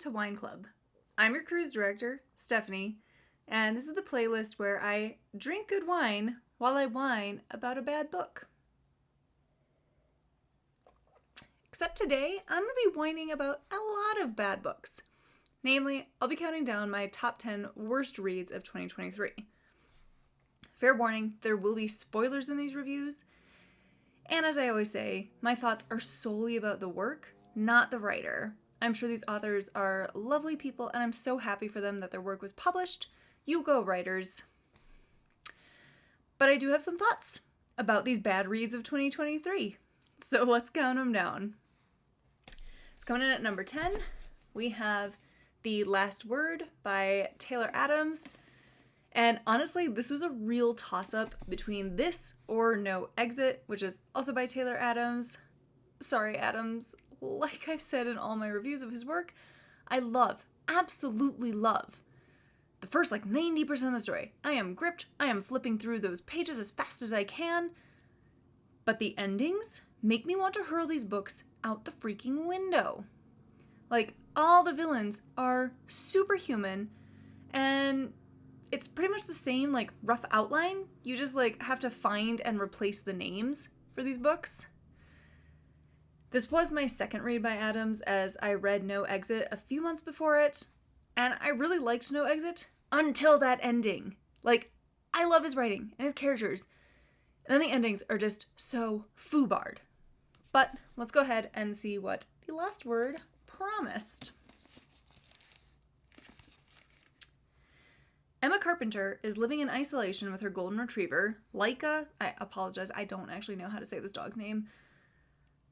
to Whine Club. I'm your cruise director, Stephanie, and this is the playlist where I drink good wine while I whine about a bad book. Except today, I'm going to be whining about a lot of bad books. Namely, I'll be counting down my top 10 worst reads of 2023. Fair warning, there will be spoilers in these reviews, and as I always say, my thoughts are solely about the work, not the writer. I'm sure these authors are lovely people, and I'm so happy for them that their work was published. You go, writers. But I do have some thoughts about these bad reads of 2023. So let's count them down. It's coming in at number 10. We have The Last Word by Taylor Adams. And honestly, this was a real toss-up between this or No Exit, which is also by Taylor Adams. Sorry, Adams. Like I've said in all my reviews of his work, I absolutely love the first 90% of the story. I am gripped. I am flipping through those pages as fast as I can. But the endings make me want to hurl these books out the freaking window. All the villains are superhuman, and it's pretty much the same, rough outline. You just, have to find and replace the names for these books. This was my second read by Adams, as I read No Exit a few months before it, and I really liked No Exit until that ending. I love his writing and his characters, and then the endings are just so foobarred. But let's go ahead and see what The Last Word promised. Emma Carpenter is living in isolation with her golden retriever, Laika. I apologize, I don't actually know how to say this dog's name.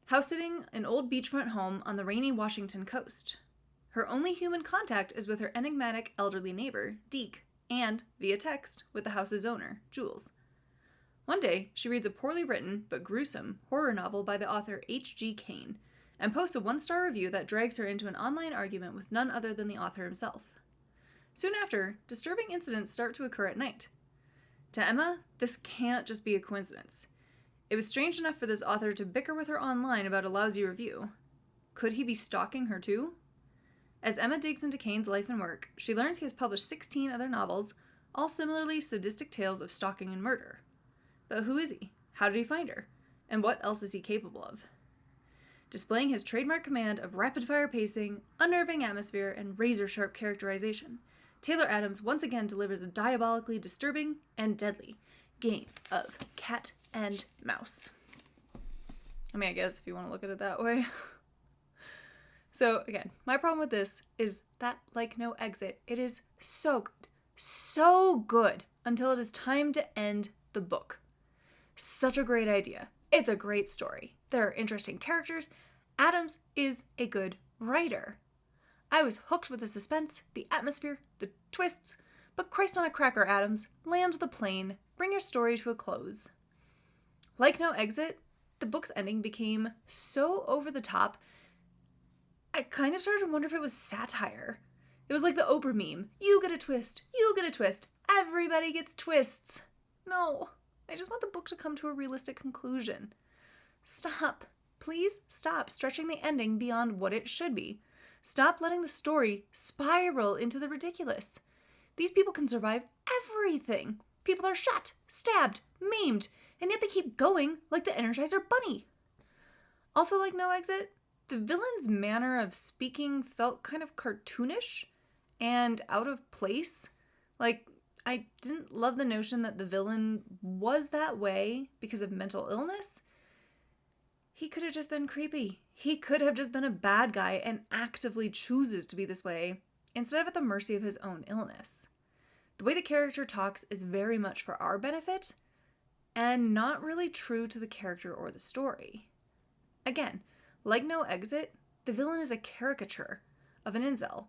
House-sitting an old beachfront home on the rainy Washington coast. Her only human contact is with her enigmatic elderly neighbor, Deke, and, via text, with the house's owner, Jules. One day, she reads a poorly written, but gruesome, horror novel by the author H.G. Cain, and posts a one-star review that drags her into an online argument with none other than the author himself. Soon after, disturbing incidents start to occur at night. To Emma, this can't just be a coincidence. It was strange enough for this author to bicker with her online about a lousy review. Could he be stalking her too? As Emma digs into Cain's life and work, she learns he has published 16 other novels, all similarly sadistic tales of stalking and murder. But who is he? How did he find her? And what else is he capable of? Displaying his trademark command of rapid-fire pacing, unnerving atmosphere, and razor-sharp characterization, Taylor Adams once again delivers a diabolically disturbing and deadly game of cat and mouse. I guess if you want to look at it that way. So again, my problem with this is that, like No Exit, it is so good until it is time to end the book. Such a great idea. It's a great story. There are interesting characters. Adams is a good writer. I was hooked with the suspense, the atmosphere, the twists, but Christ on a cracker, Adams, land the plane, bring your story to a close. Like No Exit, the book's ending became so over the top, I kind of started to wonder if it was satire. It was like the Oprah meme. You get a twist. You get a twist. Everybody gets twists. No, I just want the book to come to a realistic conclusion. Stop. Please stop stretching the ending beyond what it should be. Stop letting the story spiral into the ridiculous. These people can survive everything. People are shot, stabbed, maimed, and yet they keep going like the Energizer Bunny. Also, like No Exit, the villain's manner of speaking felt kind of cartoonish and out of place. I didn't love the notion that the villain was that way because of mental illness. He could have just been creepy. He could have just been a bad guy and actively chooses to be this way instead of at the mercy of his own illness. The way the character talks is very much for our benefit and not really true to the character or the story. Again, like No Exit, the villain is a caricature of an incel.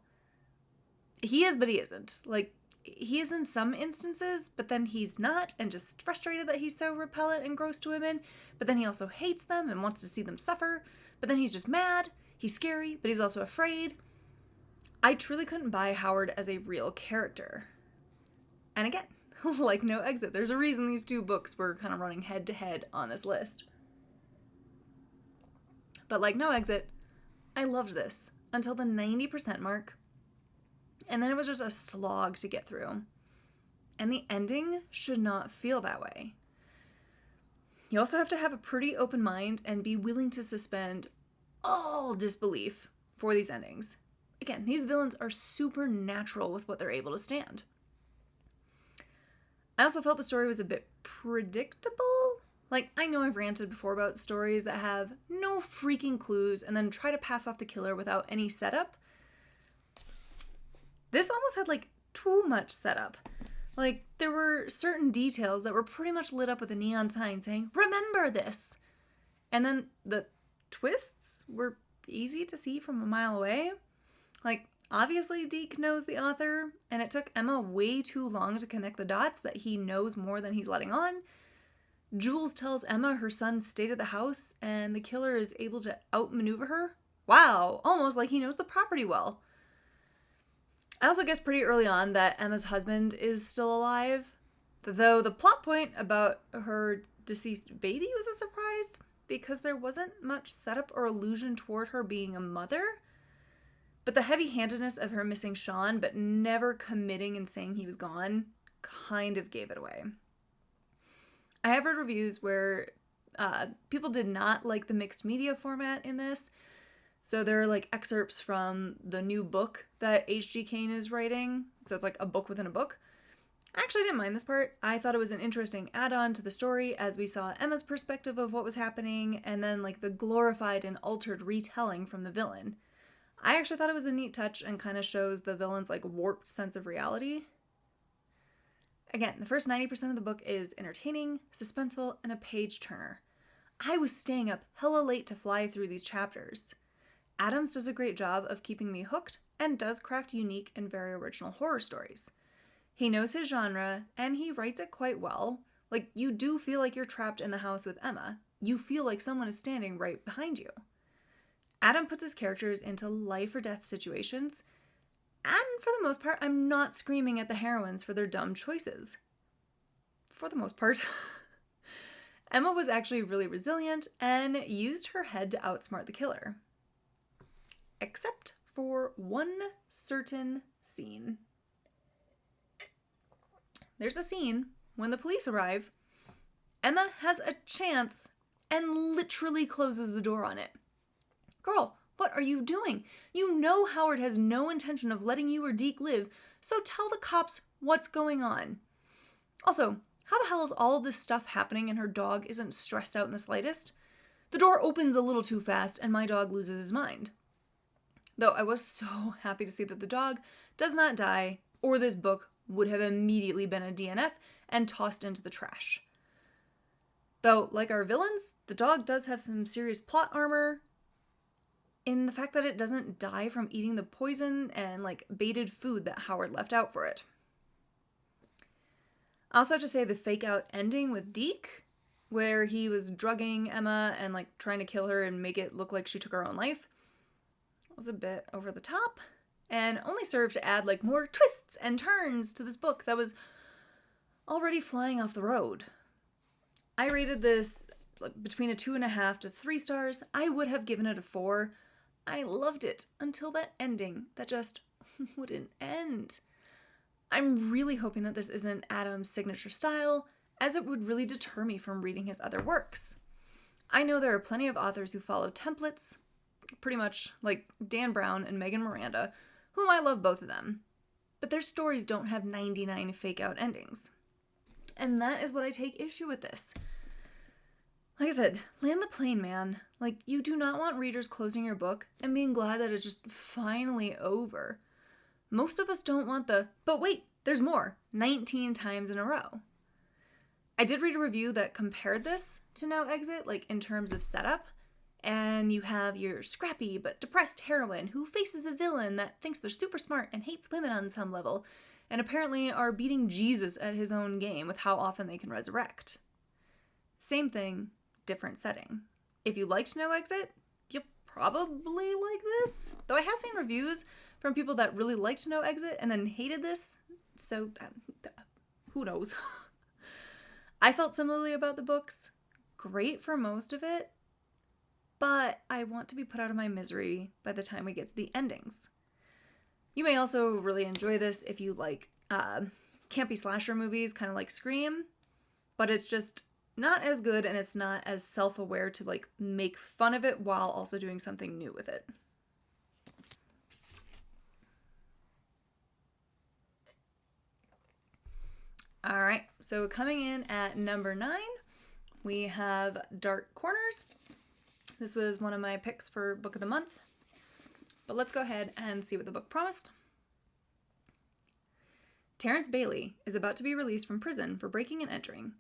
He is, but he isn't. He is in some instances, but then he's not, and just frustrated that he's so repellent and gross to women, but then he also hates them and wants to see them suffer, but then he's just mad, he's scary, but he's also afraid. I truly couldn't buy Howard as a real character. And again, like No Exit, there's a reason these two books were kind of running head to head on this list. But like No Exit, I loved this. until the 90% mark, and then it was just a slog to get through. And the ending should not feel that way. You also have to have a pretty open mind and be willing to suspend all disbelief for these endings. Again, these villains are supernatural with what they're able to stand. I also felt the story was a bit predictable. Like, I know I've ranted before about stories that have no freaking clues and then try to pass off the killer without any setup. This almost had, like, too much setup. Like, there were certain details that were pretty much lit up with a neon sign saying, "Remember this!" And then the twists were easy to see from a mile away. Like, obviously Deke knows the author, and it took Emma way too long to connect the dots that he knows more than he's letting on. Jules tells Emma her son stayed at the house, and the killer is able to outmaneuver her. Wow, almost like he knows the property well. I also guessed pretty early on that Emma's husband is still alive, though the plot point about her deceased baby was a surprise because there wasn't much setup or allusion toward her being a mother. But the heavy-handedness of her missing Sean but never committing and saying he was gone kind of gave it away. I have read reviews where people did not like the mixed media format in this. So there are like excerpts from the new book that H.G. Cain is writing. So it's like a book within a book. I actually didn't mind this part. I thought it was an interesting add-on to the story as we saw Emma's perspective of what was happening and then like the glorified and altered retelling from the villain. I actually thought it was a neat touch and kind of shows the villain's like warped sense of reality. Again, the first 90% of the book is entertaining, suspenseful, and a page-turner. I was staying up hella late to fly through these chapters. Adams does a great job of keeping me hooked and does craft unique and very original horror stories. He knows his genre, and he writes it quite well. Like, you do feel like you're trapped in the house with Emma. You feel like someone is standing right behind you. Adam puts his characters into life or death situations, and for the most part, I'm not screaming at the heroines for their dumb choices. For the most part. Emma was actually really resilient and used her head to outsmart the killer. Except for one certain scene. There's a scene when the police arrive. Emma has a chance and literally closes the door on it. Girl, what are you doing? You know Howard has no intention of letting you or Deke live, so tell the cops what's going on. Also, how the hell is all of this stuff happening and her dog isn't stressed out in the slightest? The door opens a little too fast and my dog loses his mind. Though I was so happy to see that the dog does not die, or this book would have immediately been a DNF and tossed into the trash. Though, like our villains, the dog does have some serious plot armor in the fact that it doesn't die from eating the poison and like baited food that Howard left out for it. I also have to say the fake out ending with Deke, where he was drugging Emma and like trying to kill her and make it look like she took her own life, was a bit over the top and only served to add like more twists and turns to this book that was already flying off the road. I rated this between a 2.5 to 3 stars. I would have given it a 4. I loved it until that ending that just wouldn't end. I'm really hoping that this isn't Adam's signature style, as it would really deter me from reading his other works. I know there are plenty of authors who follow templates, pretty much like Dan Brown and Megan Miranda, whom I love both of them, but their stories don't have 99 fake-out endings. And that is what I take issue with this. Like I said, land the plane, man. Like, you do not want readers closing your book and being glad that it's just finally over. Most of us don't want the, but wait, there's more, 19 times in a row. I did read a review that compared this to Now Exit, like in terms of setup, and you have your scrappy but depressed heroine who faces a villain that thinks they're super smart and hates women on some level, and apparently are beating Jesus at his own game with how often they can resurrect. Same thing, different setting. If you liked No Exit, you'll probably like this. Though I have seen reviews from people that really liked No Exit and then hated this, so who knows? I felt similarly about the books. Great for most of it, but I want to be put out of my misery by the time we get to the endings. You may also really enjoy this if you like campy slasher movies, kind of like Scream, but it's just not as good and it's not as self-aware to like make fun of it while also doing something new with it. All right, so coming in at number 9, we have Dark Corners. This was one of my picks for Book of the Month, but let's go ahead and see what the book promised. Terrence Bailey is about to be released from prison for breaking and entering,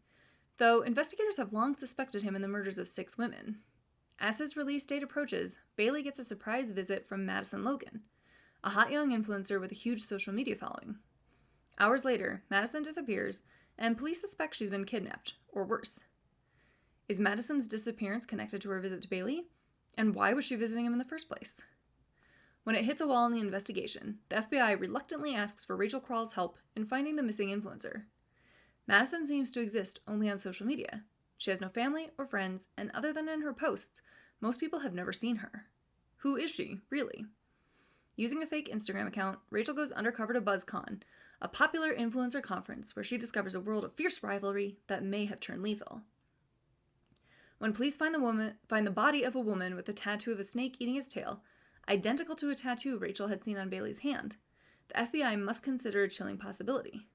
though investigators have long suspected him in the murders of 6 women. As his release date approaches, Bailey gets a surprise visit from Madison Logan, a hot young influencer with a huge social media following. Hours later, Madison disappears, and police suspect she's been kidnapped, or worse. Is Madison's disappearance connected to her visit to Bailey? And why was she visiting him in the first place? When it hits a wall in the investigation, the FBI reluctantly asks for Rachel Crall's help in finding the missing influencer. Madison seems to exist only on social media. She has no family or friends, and other than in her posts, most people have never seen her. Who is she, really? Using a fake Instagram account, Rachel goes undercover to BuzzCon, a popular influencer conference where she discovers a world of fierce rivalry that may have turned lethal. When police find the body of a woman with a tattoo of a snake eating its tail, identical to a tattoo Rachel had seen on Bailey's hand, the FBI must consider a chilling possibility.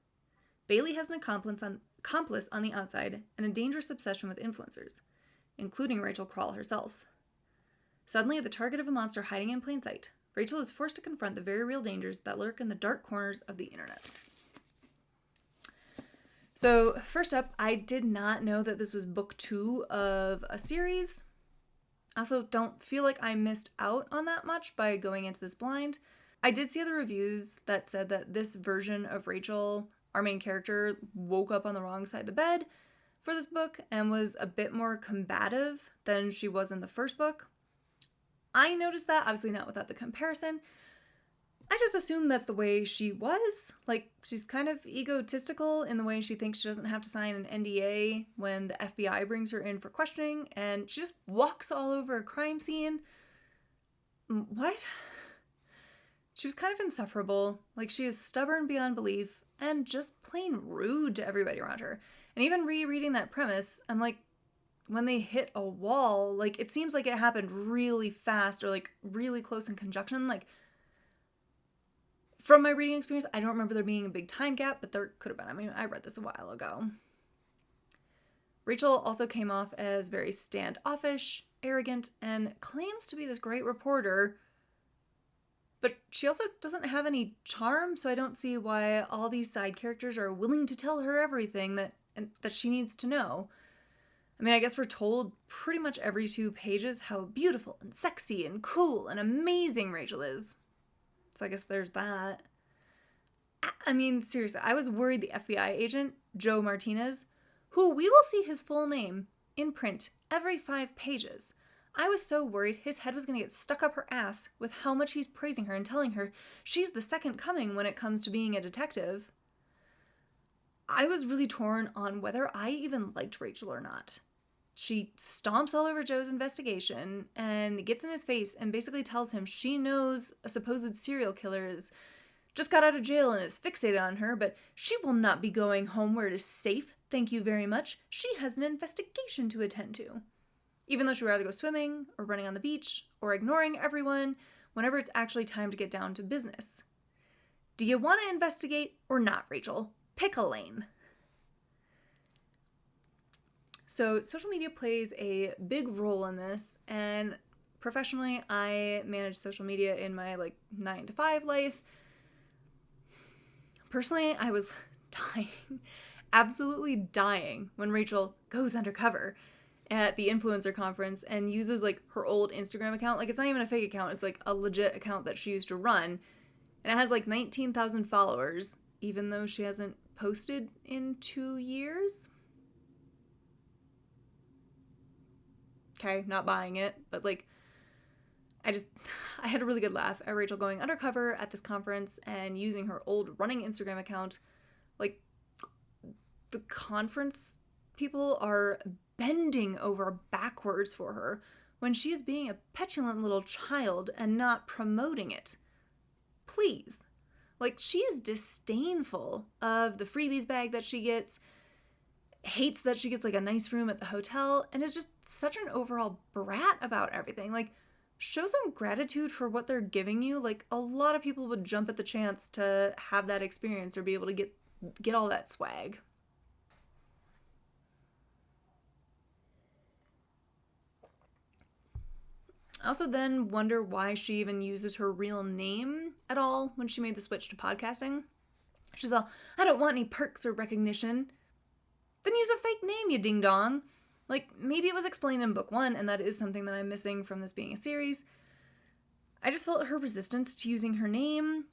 Bailey has an accomplice on the outside and a dangerous obsession with influencers, including Rachel Crall herself. Suddenly, the target of a monster hiding in plain sight, Rachel is forced to confront the very real dangers that lurk in the dark corners of the internet. So, first up, I did not know that this was book 2 of a series. I also don't feel like I missed out on that much by going into this blind. I did see other reviews that said that this version of Rachel, our main character, woke up on the wrong side of the bed for this book and was a bit more combative than she was in the first book. I noticed that, obviously not without the comparison. I just assumed that's the way she was. Like, she's kind of egotistical in the way she thinks she doesn't have to sign an NDA when the FBI brings her in for questioning, and she just walks all over a crime scene. What? She was kind of insufferable. Like, she is stubborn beyond belief and just plain rude to everybody around her. And even rereading that premise, I'm like, when they hit a wall, like, it seems like it happened really fast or, like, really close in conjunction. Like, from my reading experience, I don't remember there being a big time gap, but there could have been. I mean, I read this a while ago. Rachel also came off as very standoffish, arrogant, and claims to be this great reporter, but she also doesn't have any charm, so I don't see why all these side characters are willing to tell her everything that she needs to know. I mean, I guess we're told pretty much every 2 pages how beautiful and sexy and cool and amazing Rachel is. So I guess there's that. I mean, seriously, I was worried the FBI agent, Joe Martinez, who we will see his full name in print every 5 pages. I was so worried his head was going to get stuck up her ass with how much he's praising her and telling her she's the second coming when it comes to being a detective. I was really torn on whether I even liked Rachel or not. She stomps all over Joe's investigation and gets in his face and basically tells him she knows a supposed serial killer is just got out of jail and is fixated on her, but she will not be going home where it is safe, thank you very much. She has an investigation to attend to. Even though she would rather go swimming or running on the beach or ignoring everyone whenever it's actually time to get down to business. Do you want to investigate or not, Rachel? Pick a lane. So social media plays a big role in this, and professionally, I manage social media in my 9-to-5 life. Personally, I was dying, absolutely dying when Rachel goes undercover at the influencer conference and uses her old Instagram account. It's not even a fake account, it's a legit account that she used to run, and it has 19,000 followers, even though she hasn't posted in 2 years. Okay, not buying it, but I had a really good laugh at Rachel going undercover at this conference and using her old running Instagram account. The conference people are bending over backwards for her when she is being a petulant little child and not promoting it. Please. Like, she is disdainful of the freebies bag that she gets, hates that she gets like a nice room at the hotel, and is just such an overall brat about everything. Like, show some gratitude for what they're giving you. Like, a lot of people would jump at the chance to have that experience or be able to get all that swag. I also then wonder why she even uses her real name at all when she made the switch to podcasting. She's all, I don't want any perks or recognition. Then use a fake name, you ding-dong. Like, maybe it was explained in book 1, and that is something that I'm missing from this being a series. I just felt her resistance to using her name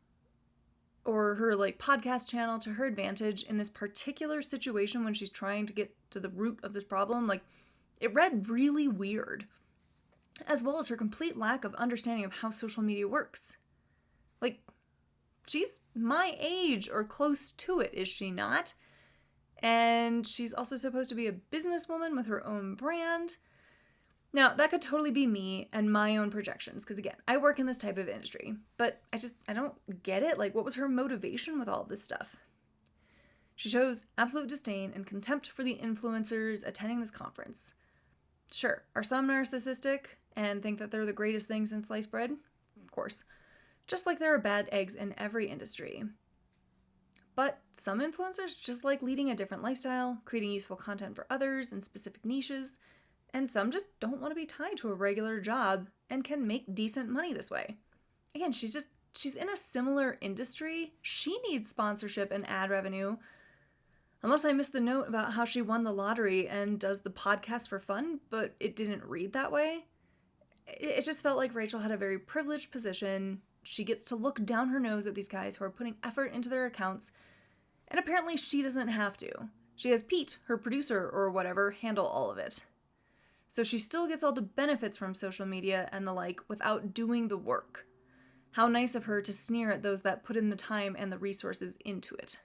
or her, like, podcast channel to her advantage in this particular situation when she's trying to get to the root of this problem. Like, it read really weird, as well as her complete lack of understanding of how social media works. Like, she's my age or close to it, is she not? And she's also supposed to be a businesswoman with her own brand. Now, that could totally be me and my own projections, because again, I work in this type of industry, but I don't get it. Like, what was her motivation with all of this stuff? She shows absolute disdain and contempt for the influencers attending this conference. Sure, are some narcissistic and think that they're the greatest thing since sliced bread? Of course. Just like there are bad eggs in every industry. But some influencers just like leading a different lifestyle, creating useful content for others in specific niches, and some just don't want to be tied to a regular job and can make decent money this way. Again, she's in a similar industry. She needs sponsorship and ad revenue. Unless I missed the note about how she won the lottery and does the podcast for fun, but it didn't read that way. It just felt like Rachel had a very privileged position. She gets to look down her nose at these guys who are putting effort into their accounts, and apparently she doesn't have to. She has Pete, her producer or whatever, handle all of it. So she still gets all the benefits from social media and the like without doing the work. How nice of her to sneer at those that put in the time and the resources into it.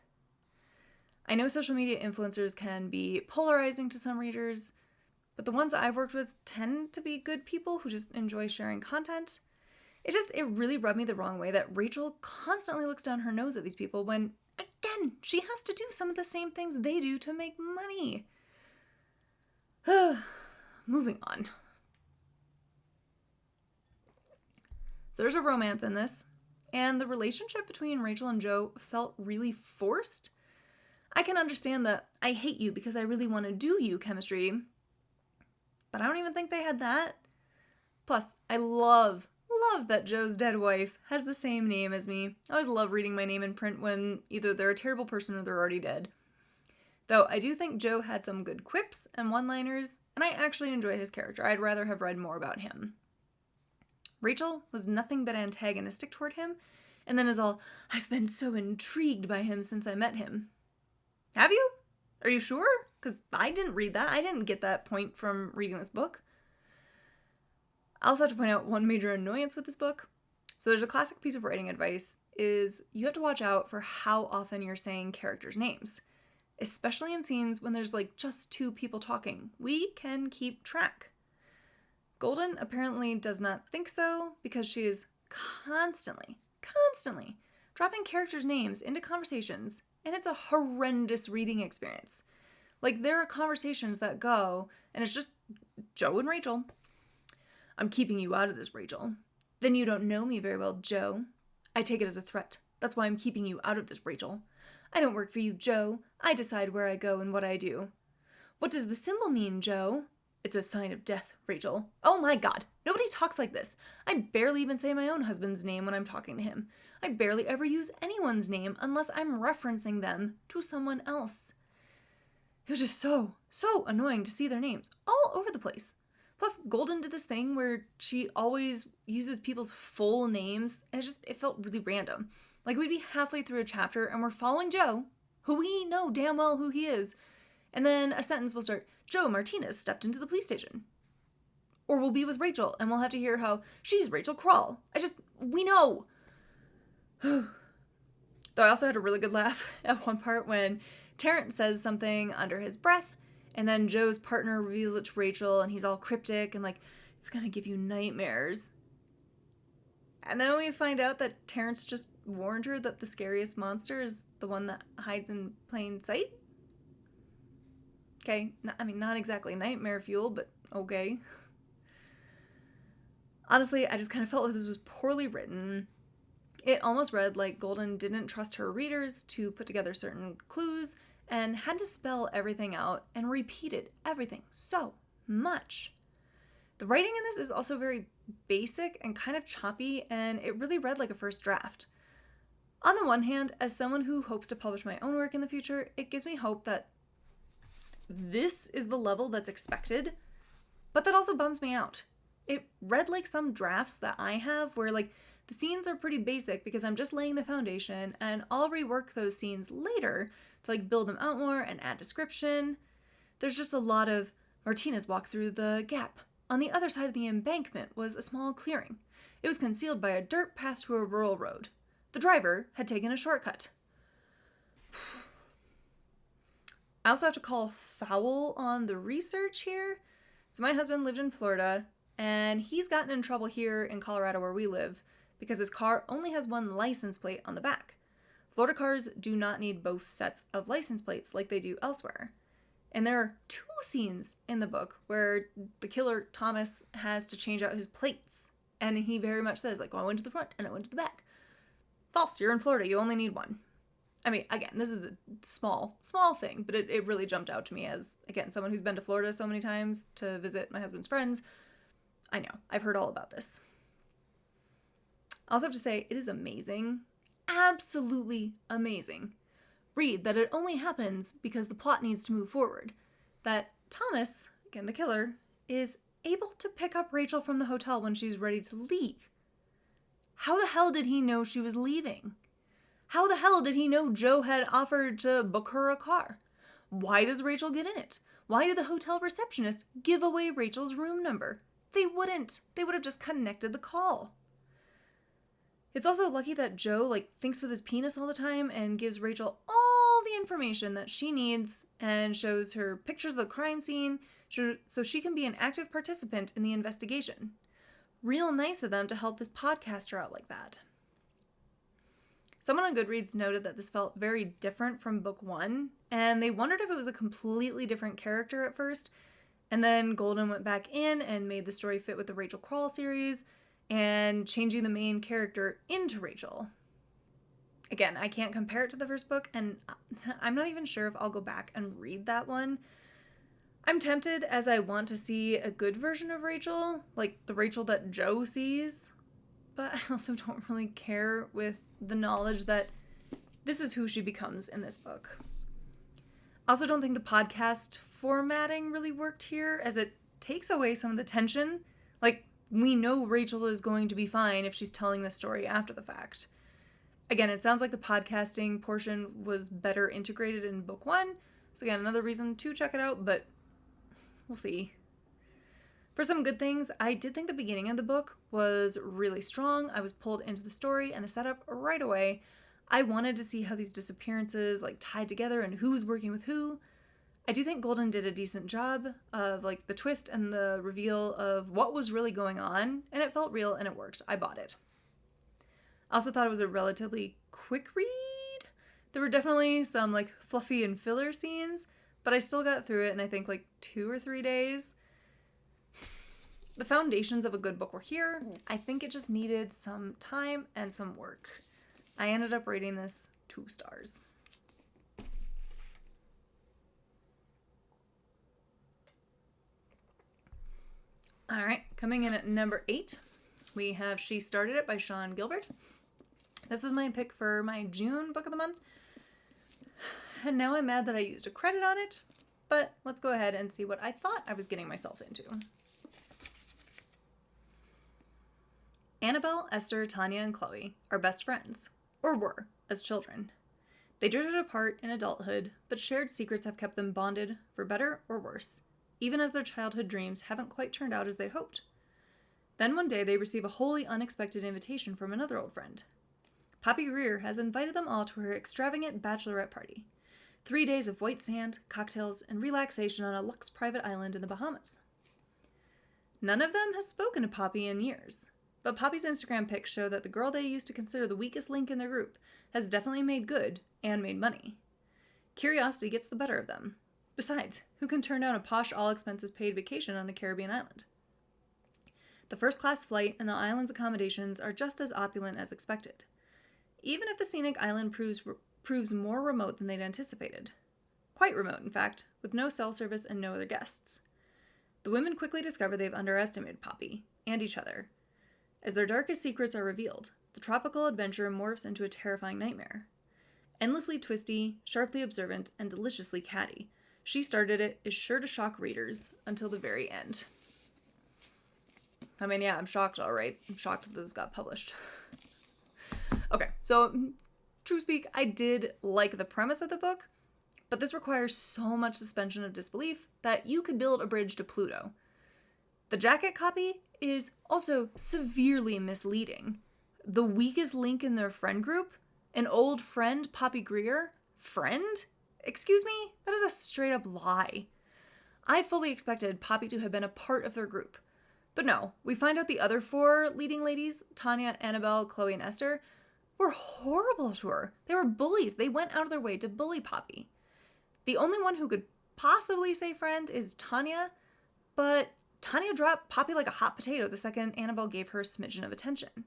I know social media influencers can be polarizing to some readers, but the ones I've worked with tend to be good people who just enjoy sharing content. It really rubbed me the wrong way that Rachel constantly looks down her nose at these people when, again, she has to do some of the same things they do to make money. Moving on. So there's a romance in this, and the relationship between Rachel and Joe felt really forced. I can understand the I hate you because I really want to do you chemistry, but I don't even think they had that. Plus, I love that Joe's dead wife has the same name as me. I always love reading my name in print when either they're a terrible person or they're already dead. Though I do think Joe had some good quips and one-liners, and I actually enjoyed his character. I'd rather have read more about him. Rachel was nothing but antagonistic toward him, and then is all, I've been so intrigued by him since I met him. Have you? Are you sure? Because I didn't read that. I didn't get that point from reading this book. I also have to point out one major annoyance with this book. So there's a classic piece of writing advice is you have to watch out for how often you're saying characters' names, especially in scenes when there's like just two people talking. We can keep track. Goldin apparently does not think so because she is constantly dropping characters' names into conversations, and it's a horrendous reading experience. Like, there are conversations that go, and it's just Joe and Rachel. I'm keeping you out of this, Rachel. Then you don't know me very well, Joe. I take it as a threat. That's why I'm keeping you out of this, Rachel. I don't work for you, Joe. I decide where I go and what I do. What does the symbol mean, Joe? It's a sign of death, Rachel. Oh my God, nobody talks like this. I barely even say my own husband's name when I'm talking to him. I barely ever use anyone's name unless I'm referencing them to someone else. It was just so annoying to see their names all over the place. Plus, Goldin did this thing where she always uses people's full names, and it felt really random. Like, we'd be halfway through a chapter, and we're following Joe, who we know damn well who he is, and then a sentence will start, Joe Martinez stepped into the police station. Or we'll be with Rachel, and we'll have to hear how she's Rachel Crawl. We know! Though I also had a really good laugh at one part when Terrence says something under his breath, and then Joe's partner reveals it to Rachel, and he's all cryptic and like, It's gonna give you nightmares. And then we find out that Terrence just warned her that the scariest monster is the one that hides in plain sight. Okay, not exactly nightmare fuel, but okay. Honestly, I just kind of felt like this was poorly written. It almost read like Goldin didn't trust her readers to put together certain clues and had to spell everything out and repeated everything so much. The writing in this is also very basic and kind of choppy, and it really read like a first draft. On the one hand, as someone who hopes to publish my own work in the future, it gives me hope that this is the level that's expected, but that also bums me out. It read like some drafts that I have where like the scenes are pretty basic because I'm just laying the foundation and I'll rework those scenes later to like build them out more and add description. There's just a lot of Martinez walk through the gap. On the other side of the embankment was a small clearing. It was concealed by a dirt path to a rural road. The driver had taken a shortcut. I also have to call foul on the research here. So my husband lived in Florida, and he's gotten in trouble here in Colorado where we live because his car only has one license plate on the back. Florida cars do not need both sets of license plates like they do elsewhere. And there are 2 scenes in the book where the killer, Thomas, has to change out his plates. And he very much says, like, well, I went to the front and I went to the back. False, you're in Florida, you only need one. I mean, again, this is a small thing, but it really jumped out to me as, again, someone who's been to Florida so many times to visit my husband's friends. I know, I've heard all about this. I also have to say, it is amazing. Absolutely amazing. Read that it only happens because the plot needs to move forward. That Thomas, again the killer, is able to pick up Rachel from the hotel when she's ready to leave. How the hell did he know she was leaving? How the hell did he know Joe had offered to book her a car? Why does Rachel get in it? Why did the hotel receptionist give away Rachel's room number? They wouldn't. They would have just connected the call. It's also lucky that Joe, thinks with his penis all the time and gives Rachel all the information that she needs and shows her pictures of the crime scene so she can be an active participant in the investigation. Real nice of them to help this podcaster out like that. Someone on Goodreads noted that this felt very different from book 1, and they wondered if it was a completely different character at first, and then Goldin went back in and made the story fit with the Rachel Crawl series, and changing the main character into Rachel. Again, I can't compare it to the first book, and I'm not even sure if I'll go back and read that one. I'm tempted, as I want to see a good version of Rachel, like the Rachel that Joe sees, but I also don't really care with the knowledge that this is who she becomes in this book. I also don't think the podcast formatting really worked here, as it takes away some of the tension. We know Rachel is going to be fine if she's telling the story after the fact. Again, it sounds like the podcasting portion was better integrated in book 1, so again, another reason to check it out, but we'll see. For some good things, I did think the beginning of the book was really strong. I was pulled into the story and the setup right away. I wanted to see how these disappearances tied together and who's working with who. I do think Goldin did a decent job of the twist and the reveal of what was really going on, and it felt real and it worked. I bought it. I also thought it was a relatively quick read. There were definitely some fluffy and filler scenes, but I still got through it in I think 2 or 3 days. The foundations of a good book were here. I think it just needed some time and some work. I ended up rating this 2 stars. All right, coming in at number 8, we have She Started It by Sean Gilbert. This is my pick for my June book of the month. And now I'm mad that I used a credit on it, but let's go ahead and see what I thought I was getting myself into. Annabelle, Esther, Tanya, and Chloe are best friends, or were, as children. They drifted apart in adulthood, but shared secrets have kept them bonded, for better or worse, even as their childhood dreams haven't quite turned out as they hoped. Then one day they receive a wholly unexpected invitation from another old friend. Poppy Greer has invited them all to her extravagant bachelorette party. 3 days of white sand, cocktails, and relaxation on a luxe private island in the Bahamas. None of them has spoken to Poppy in years, but Poppy's Instagram pics show that the girl they used to consider the weakest link in their group has definitely made good and made money. Curiosity gets the better of them. Besides, who can turn down a posh all-expenses-paid vacation on a Caribbean island? The first-class flight and the island's accommodations are just as opulent as expected, even if the scenic island proves more remote than they'd anticipated. Quite remote, in fact, with no cell service and no other guests. The women quickly discover they've underestimated Poppy, and each other. As their darkest secrets are revealed, the tropical adventure morphs into a terrifying nightmare. Endlessly twisty, sharply observant, and deliciously catty, She Started It is sure to shock readers until the very end. I mean, yeah, I'm shocked, all right. I'm shocked that this got published. Okay, so, true speak, I did like the premise of the book, but this requires so much suspension of disbelief that you could build a bridge to Pluto. The jacket copy is also severely misleading. The weakest link in their friend group? An old friend, Poppy Greer? Friend? Excuse me? That is a straight up lie. I fully expected Poppy to have been a part of their group. But no, we find out the other 4 leading ladies, Tanya, Annabelle, Chloe, and Esther, were horrible to her. They were bullies. They went out of their way to bully Poppy. The only one who could possibly say friend is Tanya, but Tanya dropped Poppy like a hot potato the second Annabelle gave her a smidgen of attention.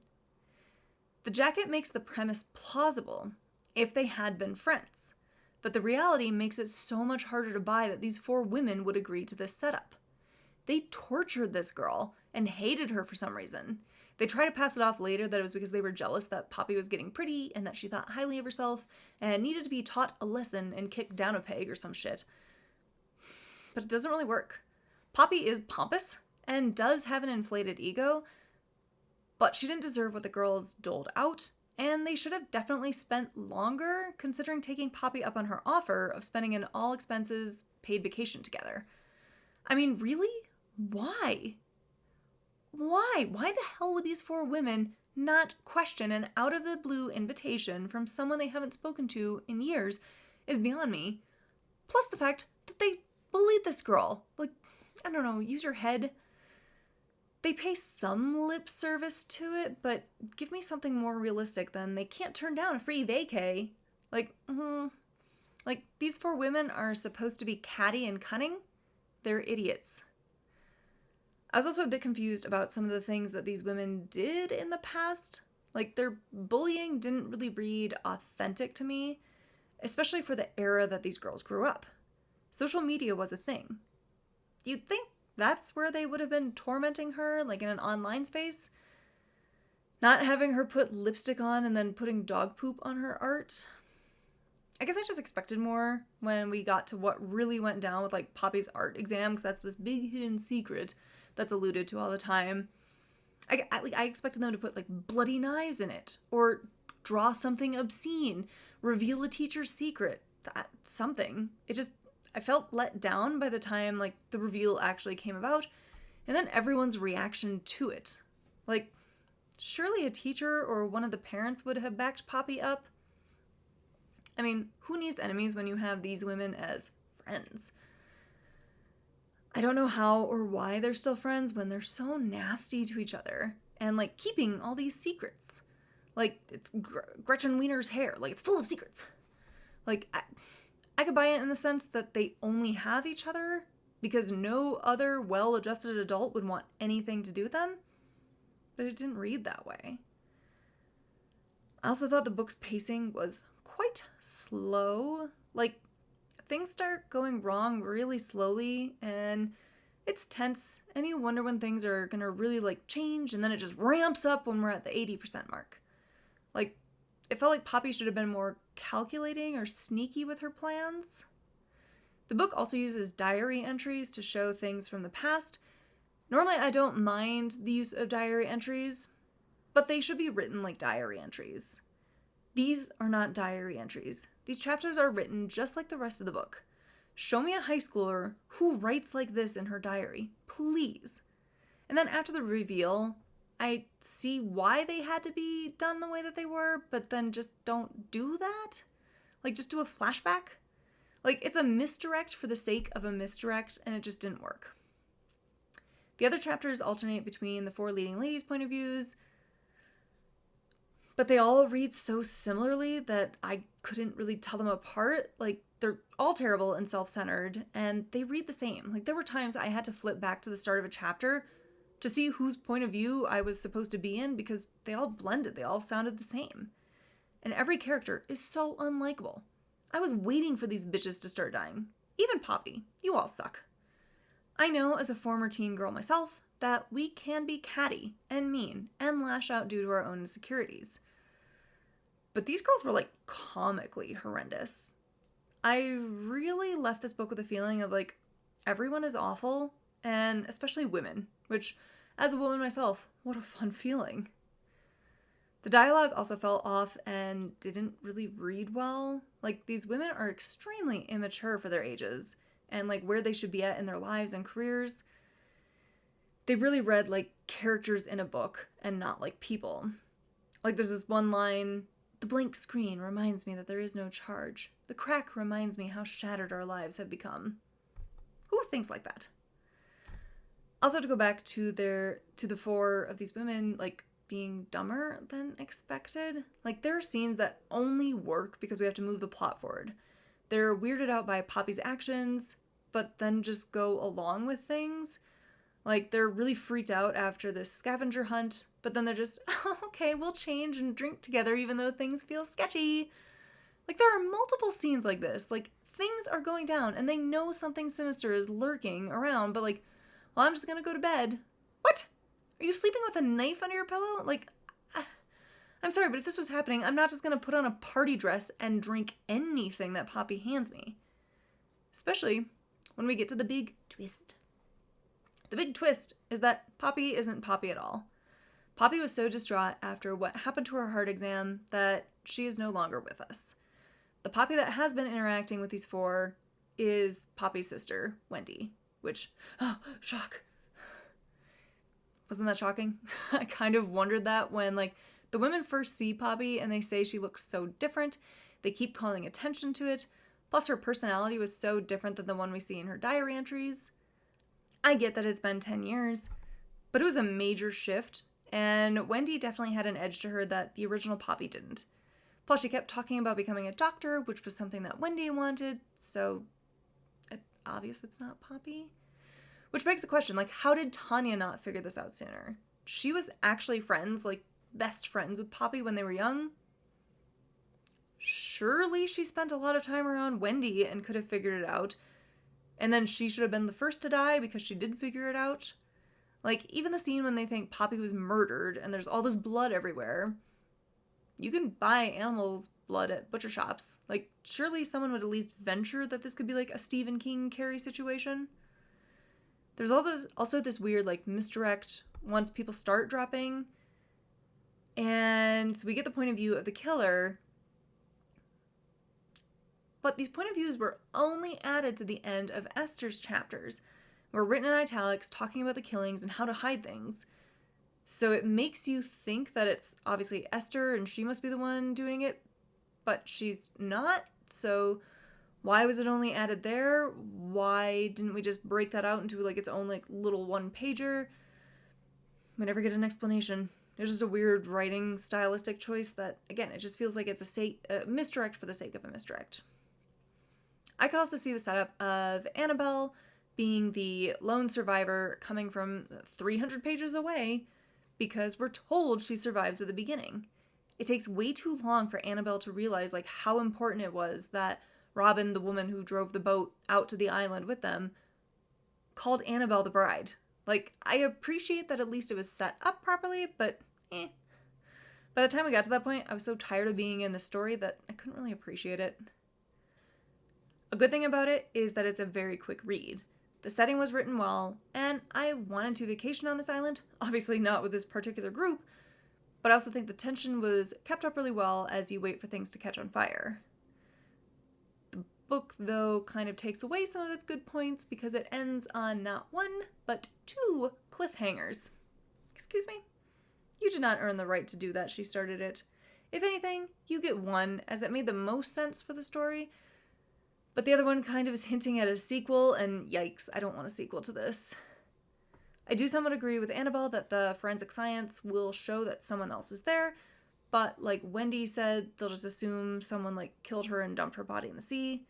The jacket makes the premise plausible if they had been friends, but the reality makes it so much harder to buy that these 4 women would agree to this setup. They tortured this girl and hated her for some reason. They try to pass it off later that it was because they were jealous that Poppy was getting pretty and that she thought highly of herself and needed to be taught a lesson and kicked down a peg or some shit. But it doesn't really work. Poppy is pompous and does have an inflated ego, but she didn't deserve what the girls doled out, and they should have definitely spent longer considering taking Poppy up on her offer of spending an all-expenses paid vacation together. I mean, really? Why? Why the hell would these 4 women not question an out-of-the-blue invitation from someone they haven't spoken to in years is beyond me. Plus the fact that they bullied this girl. Like, I don't know, use your head. They pay some lip service to it, but give me something more realistic than they can't turn down a free vacay. Like, these 4 women are supposed to be catty and cunning? They're idiots. I was also a bit confused about some of the things that these women did in the past. Like, their bullying didn't really read authentic to me, especially for the era that these girls grew up. Social media was a thing. You'd think that's where they would have been tormenting her, like in an online space. Not having her put lipstick on and then putting dog poop on her art. I guess I just expected more when we got to what really went down with, like, Poppy's art exam, because that's this big hidden secret that's alluded to all the time. I expected them to put, like, bloody knives in it, or draw something obscene, reveal a teacher's secret, something. I felt let down by the time, like, the reveal actually came about, and then everyone's reaction to it. Like, surely a teacher or one of the parents would have backed Poppy up. I mean, who needs enemies when you have these women as friends? I don't know how or why they're still friends when they're so nasty to each other and, like, keeping all these secrets. Like, it's Gretchen Wiener's hair. Like, it's full of secrets. Like, I could buy it in the sense that they only have each other because no other well-adjusted adult would want anything to do with them, but it didn't read that way. I also thought the book's pacing was quite slow. Like, things start going wrong really slowly, and it's tense, and you wonder when things are gonna really, like, change, and then it just ramps up when we're at the 80% mark. Like, it felt like Poppy should have been more calculating or sneaky with her plans. The book also uses diary entries to show things from the past. Normally, I don't mind the use of diary entries, but they should be written like diary entries. These are not diary entries. These chapters are written just like the rest of the book. Show me a high schooler who writes like this in her diary, please. And then after the reveal, I see why they had to be done the way that they were, but then just don't do that. Like, just do a flashback. Like, it's a misdirect for the sake of a misdirect, and it just didn't work. The other chapters alternate between the 4 leading ladies' point of views, but they all read so similarly that I couldn't really tell them apart. Like, they're all terrible and self-centered, and they read the same. Like, there were times I had to flip back to the start of a chapter to see whose point of view I was supposed to be in because they all blended. They all sounded the same. And every character is so unlikable. I was waiting for these bitches to start dying. Even Poppy. You all suck. I know, as a former teen girl myself, that we can be catty and mean and lash out due to our own insecurities. But these girls were, like, comically horrendous. I really left this book with a feeling of, like, everyone is awful, and especially women, which, as a woman myself, what a fun feeling. The dialogue also fell off and didn't really read well. Like, these women are extremely immature for their ages, and, like, where they should be at in their lives and careers. They really read like characters in a book and not like people. Like, there's this one line, "The blank screen reminds me that there is no charge. The crack reminds me how shattered our lives have become." Who thinks like that? Also, to go back to the 4 of these women, like, being dumber than expected. Like, there are scenes that only work because we have to move the plot forward. They're weirded out by Poppy's actions, but then just go along with things. Like, they're really freaked out after this scavenger hunt, but then they're just, oh, okay, we'll change and drink together even though things feel sketchy. Like, there are multiple scenes like this. Like, things are going down and they know something sinister is lurking around, but like, well, I'm just gonna go to bed. What? Are you sleeping with a knife under your pillow? Like, I'm sorry, but if this was happening, I'm not just gonna put on a party dress and drink anything that Poppy hands me. Especially when we get to the big twist. The big twist is that Poppy isn't Poppy at all. Poppy was so distraught after what happened to her heart exam that she is no longer with us. The Poppy that has been interacting with these 4 is Poppy's sister, Wendy, which, oh, shock. Wasn't that shocking? I kind of wondered that when, like, the women first see Poppy and they say she looks so different. They keep calling attention to it. Plus, her personality was so different than the one we see in her diary entries. I get that it's been 10 years, but it was a major shift, and Wendy definitely had an edge to her that the original Poppy didn't. Plus, she kept talking about becoming a doctor, which was something that Wendy wanted, so obvious it's not Poppy. Which begs the question, like, how did Tanya not figure this out sooner? She was actually friends, like, best friends with Poppy when they were young. Surely she spent a lot of time around Wendy and could have figured it out. And then she should have been the first to die because she did figure it out. Like, even the scene when they think Poppy was murdered and there's all this blood everywhere. You can buy animals' blood at butcher shops. Like, surely someone would at least venture that this could be like a Stephen King Carrie situation. There's also this weird, like, misdirect once people start dropping. And so we get the point of view of the killer. But these point of views were only added to the end of Esther's chapters. Were written in italics talking about the killings and how to hide things. So it makes you think that it's obviously Esther and she must be the one doing it, but she's not. So why was it only added there? Why didn't we just break that out into like its own like little 1-pager? We never get an explanation. It was just a weird writing stylistic choice that, again, it just feels like it's a misdirect for the sake of a misdirect. I could also see the setup of Annabelle being the lone survivor coming from 300 pages away because we're told she survives at the beginning. It takes way too long for Annabelle to realize like how important it was that Robin, the woman who drove the boat out to the island with them, called Annabelle the bride. Like, I appreciate that at least it was set up properly, but By the time we got to that point, I was so tired of being in the story that I couldn't really appreciate it. A good thing about it is that it's a very quick read. The setting was written well, and I wanted to vacation on this island, obviously not with this particular group, but I also think the tension was kept up really well as you wait for things to catch on fire. The book, though, kind of takes away some of its good points because it ends on not 1, but 2 cliffhangers. Excuse me? You did not earn the right to do that, she started it. If anything, you get 1, as it made the most sense for the story, but the other one kind of is hinting at a sequel, and yikes, I don't want a sequel to this. I do somewhat agree with Annabelle that the forensic science will show that someone else was there, but like Wendy said, they'll just assume someone like killed her and dumped her body in the sea.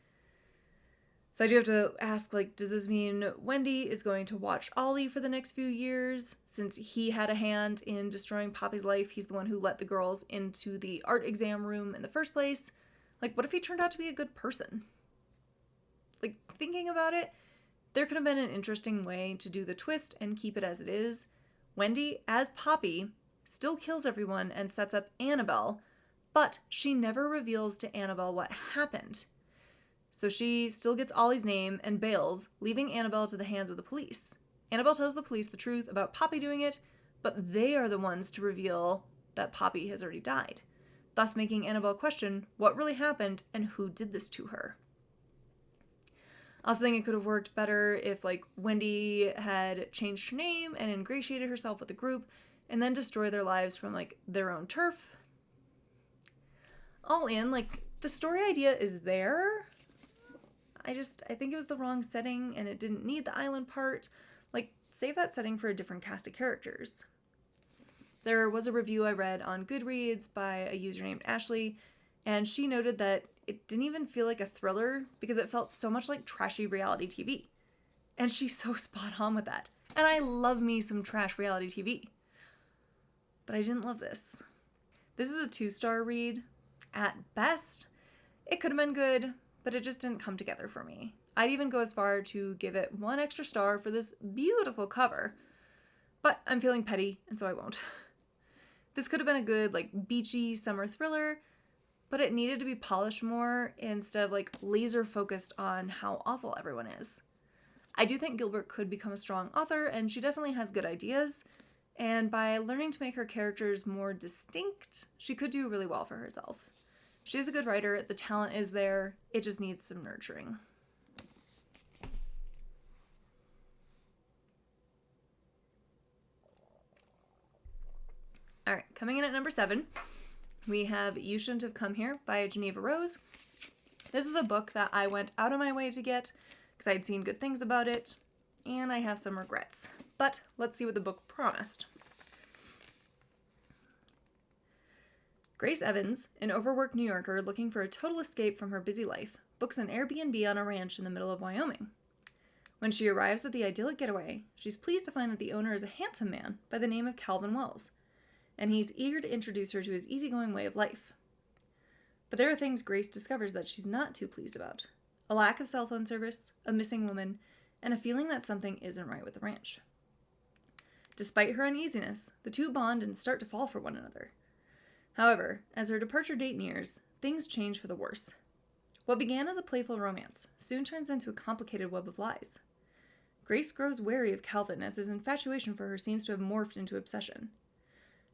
So I do have to ask, like, does this mean Wendy is going to watch Ollie for the next few years? Since he had a hand in destroying Poppy's life, he's the one who let the girls into the art exam room in the first place. Like, what if he turned out to be a good person? Like, thinking about it, there could have been an interesting way to do the twist and keep it as it is. Wendy, as Poppy, still kills everyone and sets up Annabelle, but she never reveals to Annabelle what happened. So she still gets Ollie's name and bails, leaving Annabelle to the hands of the police. Annabelle tells the police the truth about Poppy doing it, but they are the ones to reveal that Poppy has already died, thus making Annabelle question what really happened and who did this to her. I also think it could have worked better if, like, Wendy had changed her name and ingratiated herself with the group and then destroyed their lives from, like, their own turf. All in, like, the story idea is there. I think it was the wrong setting and it didn't need the island part. Like, save that setting for a different cast of characters. There was a review I read on Goodreads by a user named Ashley, and she noted that it didn't even feel like a thriller because it felt so much like trashy reality TV. And she's so spot on with that. And I love me some trash reality TV. But I didn't love this. This is a 2-star read. At best, it could have been good, but it just didn't come together for me. I'd even go as far to give it 1 extra star for this beautiful cover. But I'm feeling petty, and so I won't. This could have been a good, like, beachy summer thriller, but it needed to be polished more instead of, like, laser focused on how awful everyone is. I do think Gilbert could become a strong author, and she definitely has good ideas, and by learning to make her characters more distinct, she could do really well for herself. She's a good writer, the talent is there, it just needs some nurturing. Alright, coming in at number 7, we have You Shouldn't Have Come Here by Jeneva Rose. This is a book that I went out of my way to get because I'd seen good things about it, and I have some regrets. But let's see what the book promised. Grace Evans, an overworked New Yorker looking for a total escape from her busy life, books an Airbnb on a ranch in the middle of Wyoming. When she arrives at the idyllic getaway, she's pleased to find that the owner is a handsome man by the name of Calvin Wells, and he's eager to introduce her to his easygoing way of life. But there are things Grace discovers that she's not too pleased about. A lack of cell phone service, a missing woman, and a feeling that something isn't right with the ranch. Despite her uneasiness, the two bond and start to fall for one another. However, as her departure date nears, things change for the worse. What began as a playful romance soon turns into a complicated web of lies. Grace grows wary of Calvin as his infatuation for her seems to have morphed into obsession.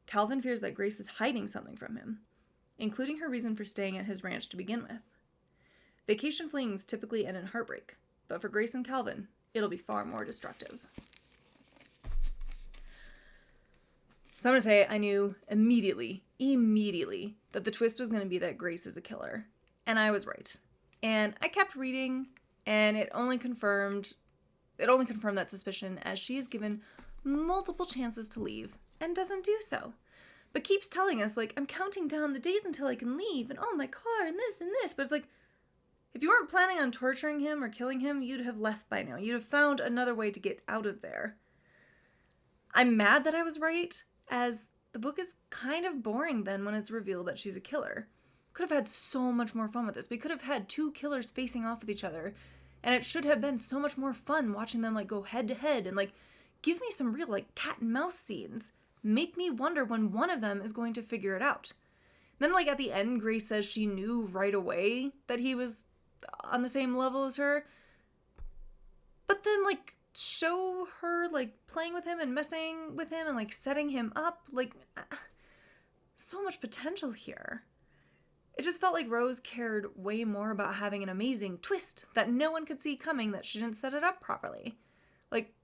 Calvin fears that Grace is hiding something from him, including her reason for staying at his ranch to begin with. Vacation flings typically end in heartbreak, but for Grace and Calvin, it'll be far more destructive. So I'm going to say I knew immediately, that the twist was going to be that Grace is a killer. And I was right. And I kept reading, and it only confirmed that suspicion as she is given multiple chances to leave and doesn't do so. But keeps telling us, like, I'm counting down the days until I can leave, and oh, my car, and this and this. But it's like, if you weren't planning on torturing him or killing him, you'd have left by now. You'd have found another way to get out of there. I'm mad that I was right, as the book is kind of boring then when it's revealed that she's a killer. Could have had so much more fun with this. We could have had 2 killers facing off with each other, and it should have been so much more fun watching them, like, go head to head and, like, give me some real, like, cat and mouse scenes. Make me wonder when one of them is going to figure it out. Then, like, at the end, Grace says she knew right away that he was on the same level as her. But then, like, show her, like, playing with him and messing with him and, like, setting him up. Like, so much potential here. It just felt like Rose cared way more about having an amazing twist that no one could see coming that she didn't set it up properly. Like,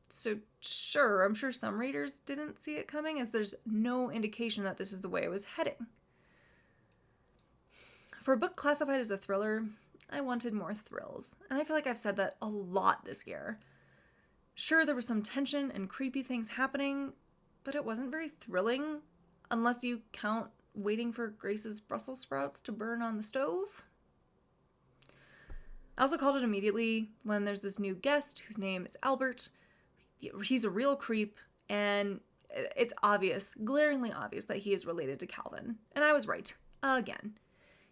so sure, I'm sure some readers didn't see it coming, as there's no indication that this is the way it was heading. For a book classified as a thriller, I wanted more thrills, and I feel like I've said that a lot this year. Sure, there was some tension and creepy things happening, but it wasn't very thrilling, unless you count waiting for Grace's Brussels sprouts to burn on the stove. I also called it immediately when there's this new guest whose name is Albert. He's a real creep, and it's obvious, glaringly obvious, that he is related to Calvin. And I was right. Again.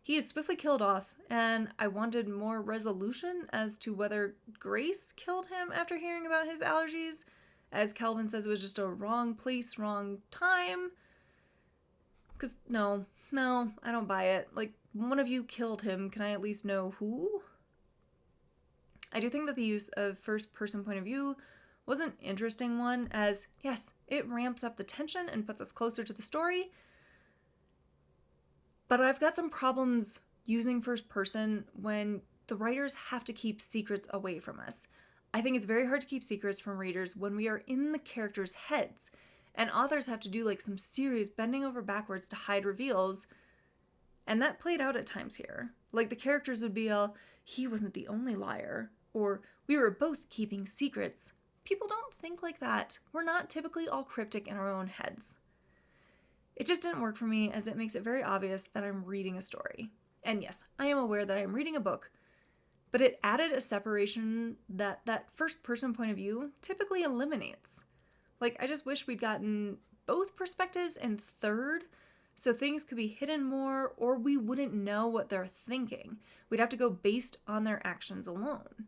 He is swiftly killed off, and I wanted more resolution as to whether Grace killed him after hearing about his allergies, as Calvin says it was just a wrong place, wrong time. Because, no, I don't buy it. Like, one of you killed him. Can I at least know who? I do think that the use of first-person point of view was an interesting one, as, yes, it ramps up the tension and puts us closer to the story. But I've got some problems using first person when the writers have to keep secrets away from us. I think it's very hard to keep secrets from readers when we are in the characters' heads, and authors have to do like some serious bending over backwards to hide reveals, and that played out at times here. Like the characters would be all, he wasn't the only liar, or we were both keeping secrets. People don't think like that. We're not typically all cryptic in our own heads. It just didn't work for me, as it makes it very obvious that I'm reading a story. And yes, I am aware that I'm reading a book, but it added a separation that first-person point of view typically eliminates. Like, I just wish we'd gotten both perspectives in third, so things could be hidden more, or we wouldn't know what they're thinking. We'd have to go based on their actions alone.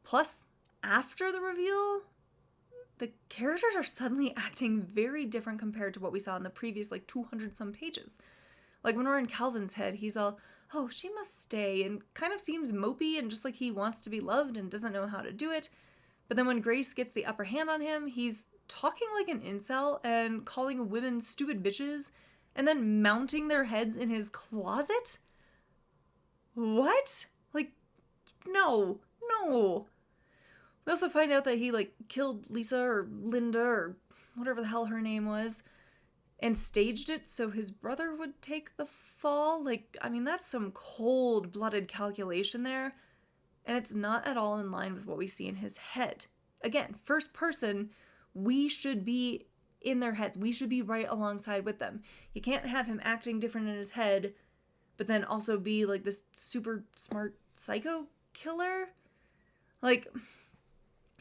Plus, after the reveal, the characters are suddenly acting very different compared to what we saw in the previous, 200-some pages. Like, when we're in Calvin's head, he's all, oh, she must stay, and kind of seems mopey and just like he wants to be loved and doesn't know how to do it. But then when Grace gets the upper hand on him, he's talking like an incel and calling women stupid bitches and then mounting their heads in his closet? What? No. We also find out that he, killed Lisa or Linda or whatever the hell her name was and staged it so his brother would take the fall. That's some cold-blooded calculation there, and it's not at all in line with what we see in his head. Again, first person, we should be in their heads. We should be right alongside with them. You can't have him acting different in his head, but then also be, this super smart psycho killer.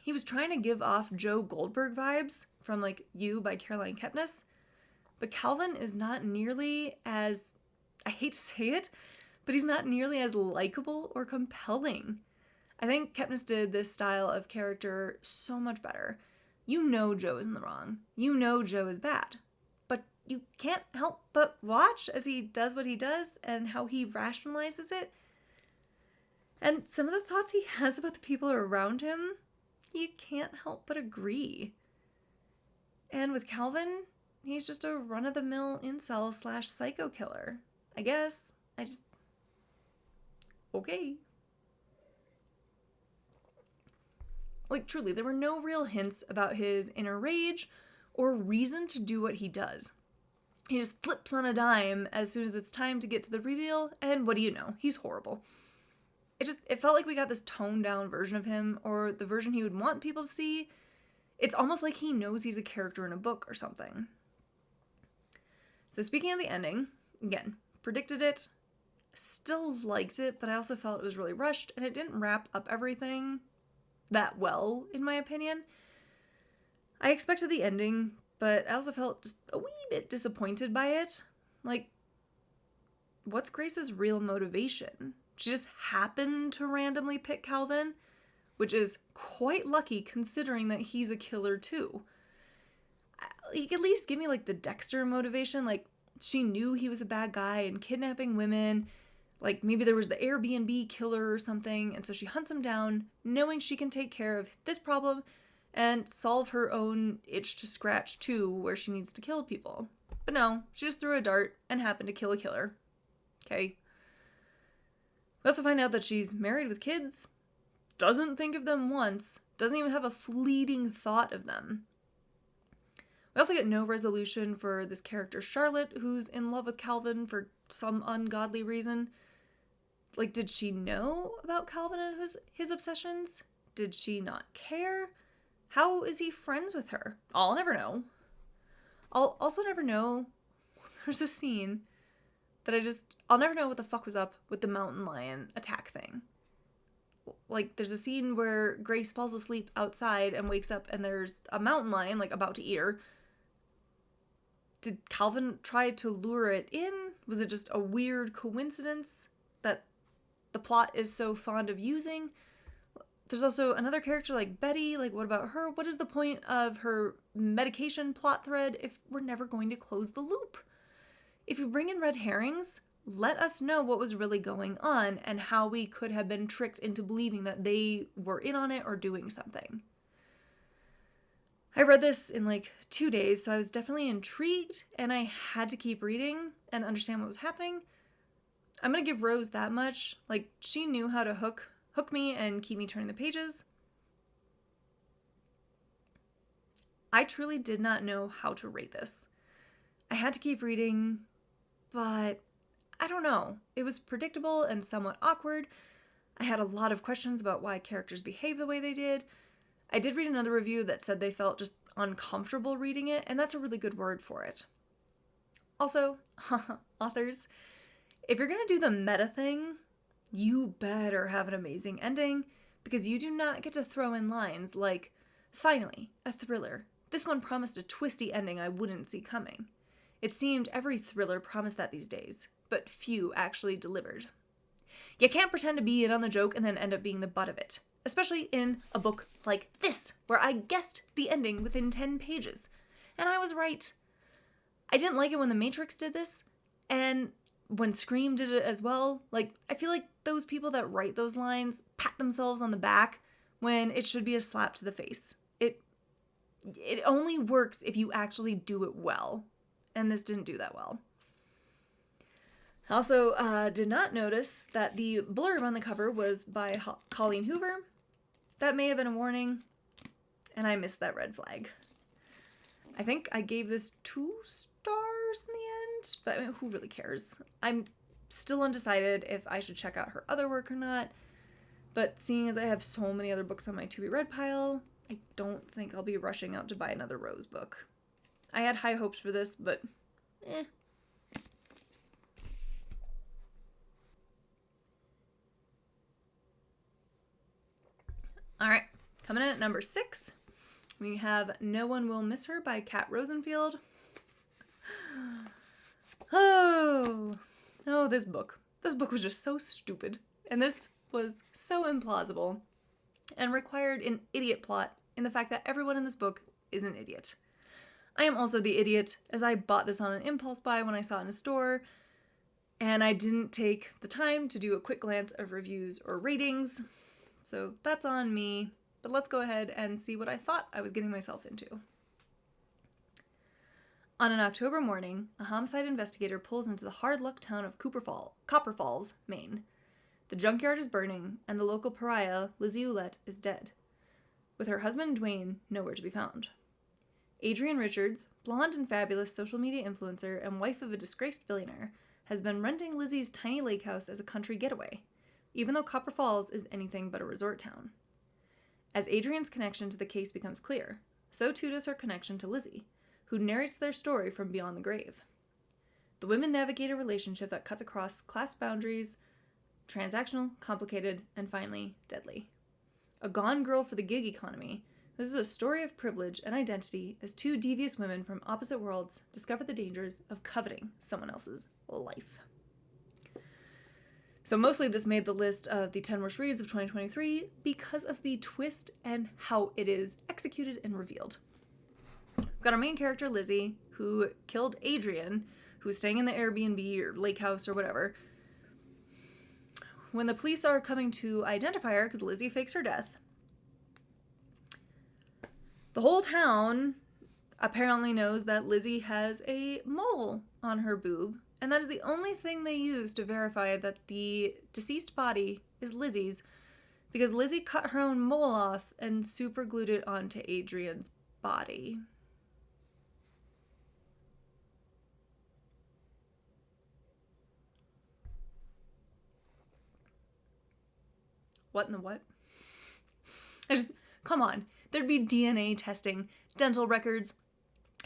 He was trying to give off Joe Goldberg vibes from, You by Caroline Kepnes. But Calvin is not nearly as, I hate to say it, but he's not nearly as likable or compelling. I think Kepnes did this style of character so much better. You know Joe is in the wrong. You know Joe is bad. But you can't help but watch as he does what he does and how he rationalizes it. And some of the thoughts he has about the people around him, you can't help but agree. And with Calvin, he's just a run-of-the-mill incel / psycho killer. I guess. Okay. Truly, there were no real hints about his inner rage or reason to do what he does. He just flips on a dime as soon as it's time to get to the reveal, and what do you know? He's horrible. It felt like we got this toned-down version of him, or the version he would want people to see. It's almost like he knows he's a character in a book or something. So speaking of the ending, again, predicted it, still liked it, but I also felt it was really rushed, and it didn't wrap up everything that well, in my opinion. I expected the ending, but I also felt just a wee bit disappointed by it. What's Grace's real motivation? She just happened to randomly pick Calvin, which is quite lucky considering that he's a killer too. You could at least give me the Dexter motivation, she knew he was a bad guy and kidnapping women, maybe there was the Airbnb killer or something, and so she hunts him down, knowing she can take care of this problem and solve her own itch to scratch too, where she needs to kill people. But no, she just threw a dart and happened to kill a killer. Okay. We also find out that she's married with kids, doesn't think of them once, doesn't even have a fleeting thought of them. We also get no resolution for this character Charlotte, who's in love with Calvin for some ungodly reason. Did she know about Calvin and his obsessions? Did she not care? How is he friends with her? I'll never know. I'll also never know. There's a scene that I'll never know what the fuck was up with the mountain lion attack thing. Like, there's a scene where Grace falls asleep outside and wakes up and there's a mountain lion, like, about to eat her. Did Calvin try to lure it in? Was it just a weird coincidence that the plot is so fond of using? There's also another character like Betty. Like, what about her? What is the point of her medication plot thread if we're never going to close the loop? If you bring in red herrings, let us know what was really going on and how we could have been tricked into believing that they were in on it or doing something. I read this in like 2 days, so I was definitely intrigued and I had to keep reading and understand what was happening. I'm going to give Rose that much. Like, she knew how to hook me and keep me turning the pages. I truly did not know how to rate this. I had to keep reading, but I don't know. It was predictable and somewhat awkward. I had a lot of questions about why characters behave the way they did. I did read another review that said they felt just uncomfortable reading it, and that's a really good word for it. Also, authors, if you're going to do the meta thing, you better have an amazing ending, because you do not get to throw in lines like, finally, a thriller. This one promised a twisty ending I wouldn't see coming. It seemed every thriller promised that these days, but few actually delivered. You can't pretend to be in on the joke and then end up being the butt of it. Especially in a book like this, where I guessed the ending within 10 pages. And I was right. I didn't like it when The Matrix did this, and when Scream did it as well. Like, I feel like those people that write those lines pat themselves on the back when it should be a slap to the face. It only works if you actually do it well. And this didn't do that well. I also did not notice that the blurb on the cover was by Colleen Hoover. That may have been a warning, and I missed that red flag. I think I gave this 2 stars in the end, but I mean, who really cares? I'm still undecided if I should check out her other work or not, but seeing as I have so many other books on my to-be-read pile, I don't think I'll be rushing out to buy another Rose book. I had high hopes for this, but Alright, coming in at number 6, we have No One Will Miss Her by Kat Rosenfield. Oh, this book. This book was just so stupid, and this was so implausible, and required an idiot plot in the fact that everyone in this book is an idiot. I am also the idiot, as I bought this on an impulse buy when I saw it in a store, and I didn't take the time to do a quick glance of reviews or ratings. So that's on me, but let's go ahead and see what I thought I was getting myself into. On an October morning, a homicide investigator pulls into the hard-luck town of Copper Falls, Maine. The junkyard is burning, and the local pariah, Lizzie Ouellette, is dead, with her husband Dwayne nowhere to be found. Adrienne Richards, blonde and fabulous social media influencer and wife of a disgraced billionaire, has been renting Lizzie's tiny lake house as a country getaway, even though Copper Falls is anything but a resort town. As Adrienne's connection to the case becomes clear, so too does her connection to Lizzie, who narrates their story from beyond the grave. The women navigate a relationship that cuts across class boundaries, transactional, complicated, and finally, deadly. A gone girl for the gig economy, this is a story of privilege and identity as 2 devious women from opposite worlds discover the dangers of coveting someone else's life. So mostly this made the list of the 10 worst reads of 2023 because of the twist and how it is executed and revealed. We've got our main character, Lizzie, who killed Adrienne, who's staying in the Airbnb or lake house or whatever. When the police are coming to identify her, because Lizzie fakes her death, the whole town apparently knows that Lizzie has a mole on her boob, and that is the only thing they use to verify that the deceased body is Lizzie's, because Lizzie cut her own mole off and super glued it onto Adrienne's body. What in the what? Come on. There'd be DNA testing, dental records,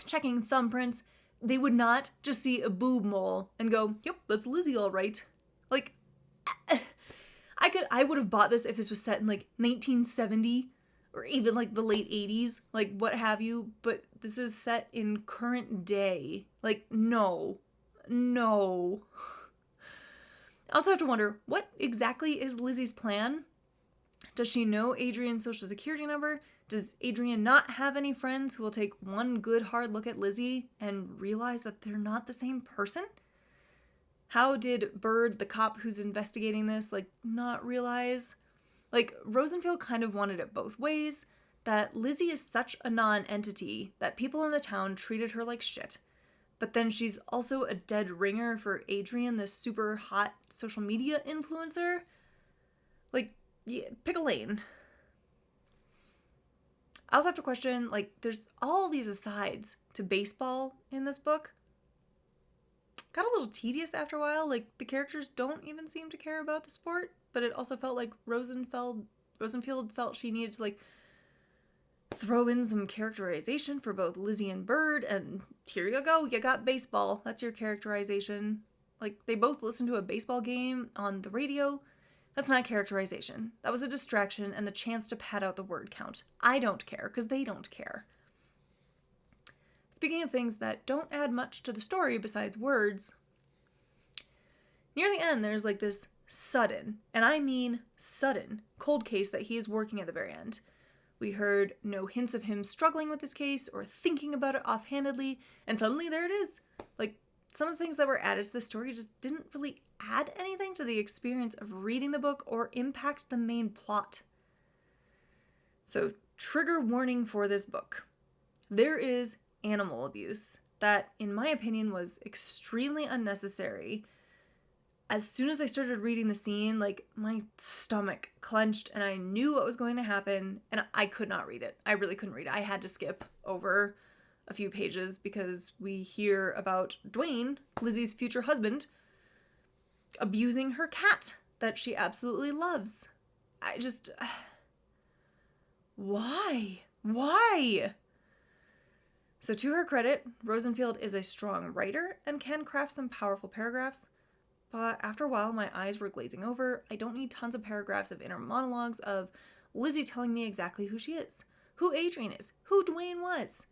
checking thumbprints. They would not just see a boob mole and go, yep, that's Lizzie all right. Like, I would have bought this if this was set in, like, 1970 or even, like, the late 80s, like, what have you, but this is set in current day. Like, no. I also have to wonder, what exactly is Lizzie's plan? Does she know Adrian's social security number? Does Adrian not have any friends who will take one good hard look at Lizzie and realize that they're not the same person? How did Bird, the cop who's investigating this, like, not realize? Like, Rosenfield kind of wanted it both ways, that Lizzie is such a non-entity that people in the town treated her like shit. But then she's also a dead ringer for Adrian, this super hot social media influencer. Like, yeah, pick a lane. I also have to question, like, there's all these asides to baseball in this book. Got a little tedious after a while. Like, the characters don't even seem to care about the sport, but it also felt like Rosenfield felt she needed to, like, throw in some characterization for both Lizzie and Bird, and here you go, you got baseball. That's your characterization. Like, they both listened to a baseball game on the radio. That's not characterization. That was a distraction and the chance to pad out the word count. I don't care, because they don't care. Speaking of things that don't add much to the story besides words, near the end there's like this sudden, and I mean sudden, cold case that he is working at the very end. We heard no hints of him struggling with this case or thinking about it offhandedly, and suddenly there it is. Like, some of the things that were added to the story just didn't really add anything to the experience of reading the book or impact the main plot. So, trigger warning for this book. There is animal abuse that, in my opinion, was extremely unnecessary. As soon as I started reading the scene, like, my stomach clenched and I knew what was going to happen, and I could not read it. I really couldn't read it. I had to skip over a few pages because we hear about Dwayne, Lizzie's future husband, abusing her cat that she absolutely loves. I just... Why? So to her credit, Rosenfield is a strong writer and can craft some powerful paragraphs, but after a while my eyes were glazing over. I don't need tons of paragraphs of inner monologues of Lizzie telling me exactly who she is, who Adrian is, who Dwayne was.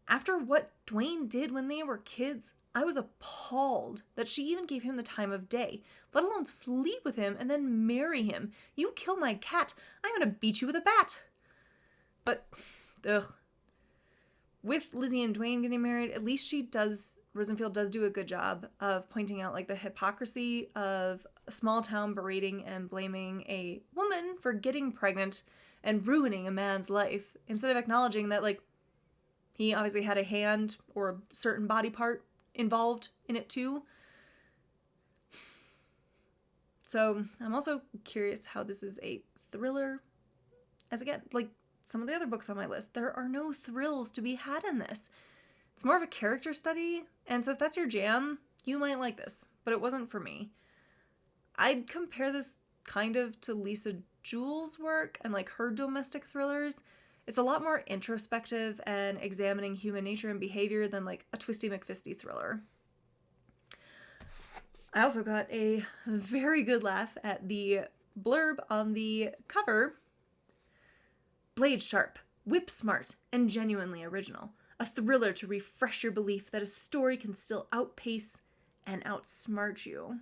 After what Dwayne did when they were kids, I was appalled that she even gave him the time of day, let alone sleep with him and then marry him. You kill my cat, I'm gonna beat you with a bat. But, ugh. With Lizzie and Dwayne getting married, at least Rosenfield does do a good job of pointing out, like, the hypocrisy of a small town berating and blaming a woman for getting pregnant and ruining a man's life, instead of acknowledging that, like, he obviously had a hand or a certain body part involved in it too. So I'm also curious how this is a thriller, as again, like some of the other books on my list, there are no thrills to be had in this. It's more of a character study, and so if that's your jam, you might like this, but it wasn't for me. I'd compare this kind of to Lisa Jewell's work and, like, her domestic thrillers. It's a lot more introspective and examining human nature and behavior than, like, a Twisty McFisty thriller. I also got a very good laugh at the blurb on the cover. Blade sharp, whip smart, and genuinely original. A thriller to refresh your belief that a story can still outpace and outsmart you.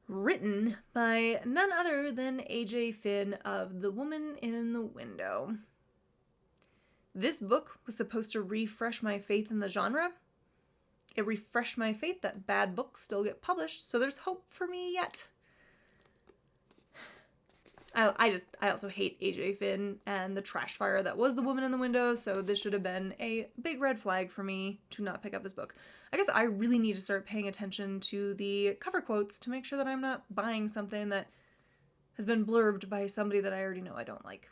Written by none other than A.J. Finn of The Woman in the Window. This book was supposed to refresh my faith in the genre. It refreshed my faith that bad books still get published, so there's hope for me yet. I also hate A.J. Finn and the trash fire that was The Woman in the Window, so this should have been a big red flag for me to not pick up this book. I guess I really need to start paying attention to the cover quotes to make sure that I'm not buying something that has been blurbed by somebody that I already know I don't like.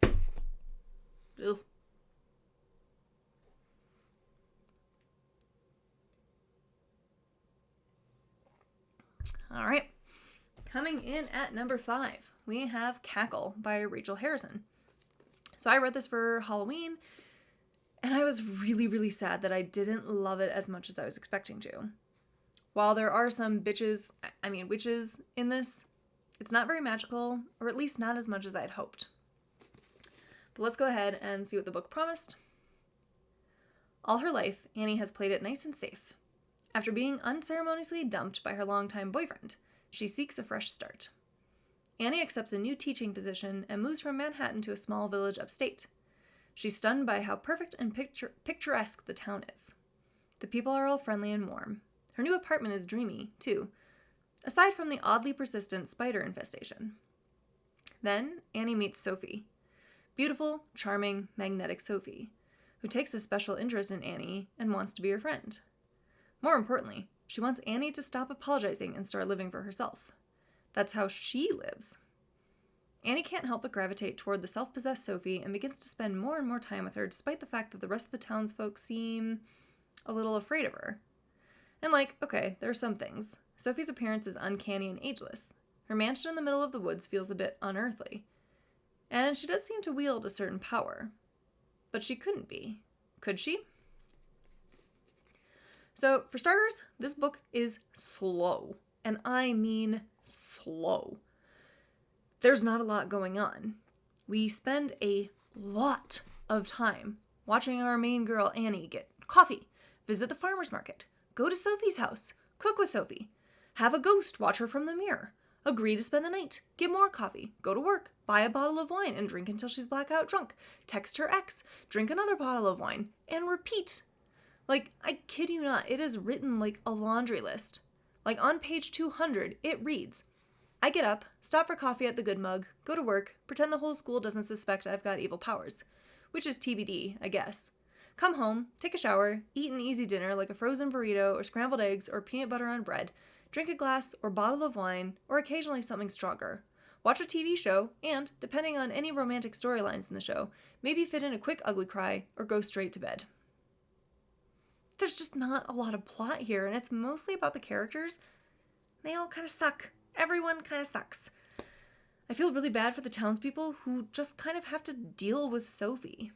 Ugh. All right. Coming in at number 5, we have Cackle by Rachel Harrison. So I read this for Halloween, and I was really, really sad that I didn't love it as much as I was expecting to. While there are some witches in this, it's not very magical, or at least not as much as I'd hoped. But let's go ahead and see what the book promised. All her life, Annie has played it nice and safe. After being unceremoniously dumped by her longtime boyfriend, she seeks a fresh start. Annie accepts a new teaching position and moves from Manhattan to a small village upstate. She's stunned by how perfect and picturesque the town is. The people are all friendly and warm. Her new apartment is dreamy, too, aside from the oddly persistent spider infestation. Then, Annie meets Sophie. Beautiful, charming, magnetic Sophie, who takes a special interest in Annie and wants to be her friend. More importantly, she wants Annie to stop apologizing and start living for herself. That's how she lives. Annie can't help but gravitate toward the self-possessed Sophie and begins to spend more and more time with her, despite the fact that the rest of the townsfolk seem a little afraid of her. And okay, there are some things. Sophie's appearance is uncanny and ageless. Her mansion in the middle of the woods feels a bit unearthly. And she does seem to wield a certain power. But she couldn't be. Could she? So, for starters, this book is slow. And I mean slow. There's not a lot going on. We spend a lot of time watching our main girl, Annie, get coffee, visit the farmer's market, go to Sophie's house, cook with Sophie, have a ghost watch her from the mirror, agree to spend the night, get more coffee, go to work, buy a bottle of wine and drink until she's blackout drunk, text her ex, drink another bottle of wine, and repeat. I kid you not, it is written like a laundry list. On page 200, it reads, I get up, stop for coffee at the Good Mug, go to work, pretend the whole school doesn't suspect I've got evil powers. Which is TBD, I guess. Come home, take a shower, eat an easy dinner like a frozen burrito or scrambled eggs or peanut butter on bread, drink a glass or bottle of wine, or occasionally something stronger. Watch a TV show, and, depending on any romantic storylines in the show, maybe fit in a quick ugly cry or go straight to bed. There's just not a lot of plot here, and it's mostly about the characters. They all kind of suck. Everyone kind of sucks. I feel really bad for the townspeople who just kind of have to deal with Sophie.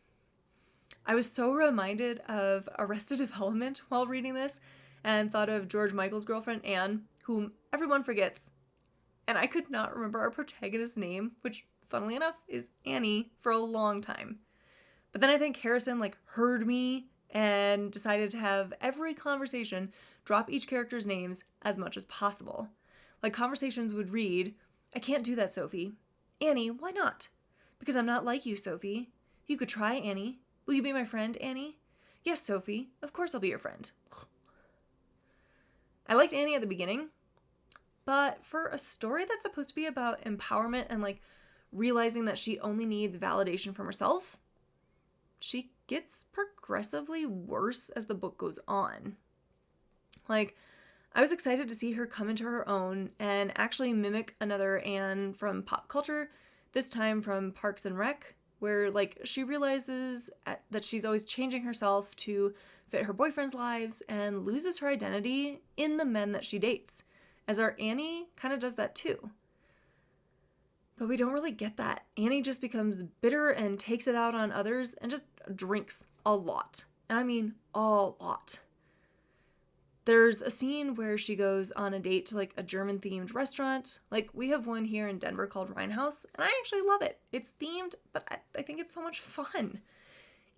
I was so reminded of Arrested Development while reading this, and thought of George Michael's girlfriend, Anne, whom everyone forgets. And I could not remember our protagonist's name, which, funnily enough, is Annie, for a long time. But then I think Harrison, heard me and decided to have every conversation drop each character's names as much as possible. Conversations would read, I can't do that, Sophie. Annie, why not? Because I'm not like you, Sophie. You could try, Annie. Will you be my friend, Annie? Yes, Sophie. Of course I'll be your friend. I liked Annie at the beginning, but for a story that's supposed to be about empowerment and realizing that she only needs validation from herself, she gets progressively worse as the book goes on. I was excited to see her come into her own and actually mimic another Anne from pop culture, this time from Parks and Rec, where she realizes that she's always changing herself to fit her boyfriend's lives and loses her identity in the men that she dates, as our Annie kind of does that too. But we don't really get that. Annie just becomes bitter and takes it out on others and just drinks a lot. And I mean a lot. There's a scene where she goes on a date to a German-themed restaurant. We have one here in Denver called Rhinehouse, and I actually love it. It's themed, but I think it's so much fun.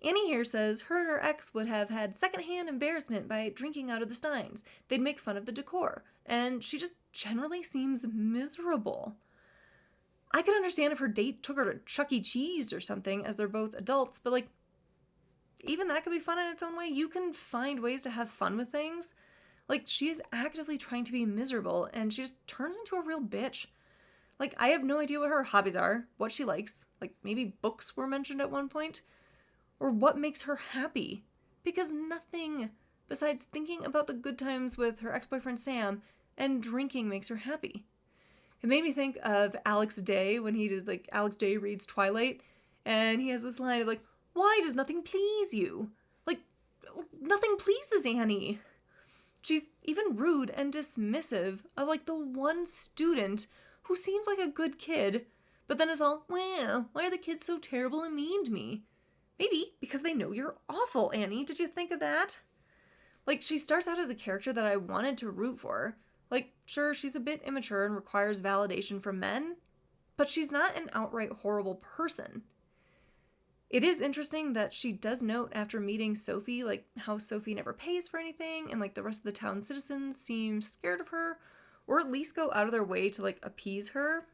Annie here says her and her ex would have had secondhand embarrassment by drinking out of the steins. They'd make fun of the decor, and she just generally seems miserable. I could understand if her date took her to Chuck E. Cheese or something, as they're both adults, but even that could be fun in its own way. You can find ways to have fun with things. She is actively trying to be miserable, and she just turns into a real bitch. I have no idea what her hobbies are, what she likes, maybe books were mentioned at one point, or what makes her happy. Because nothing besides thinking about the good times with her ex-boyfriend Sam and drinking makes her happy. It made me think of Alex Day when he did, Alex Day Reads Twilight, and he has this line of, why does nothing please you? Nothing pleases Annie. She's even rude and dismissive of, the one student who seems like a good kid, but then is all, well, why are the kids so terrible and mean to me? Maybe because they know you're awful, Annie. Did you think of that? Like, she starts out as a character that I wanted to root for. Like, sure, she's a bit immature and requires validation from men, but she's not an outright horrible person. It is interesting that she does note after meeting Sophie, like, how Sophie never pays for anything, and, like, the rest of the town citizens seem scared of her, or at least go out of their way to, like, appease her.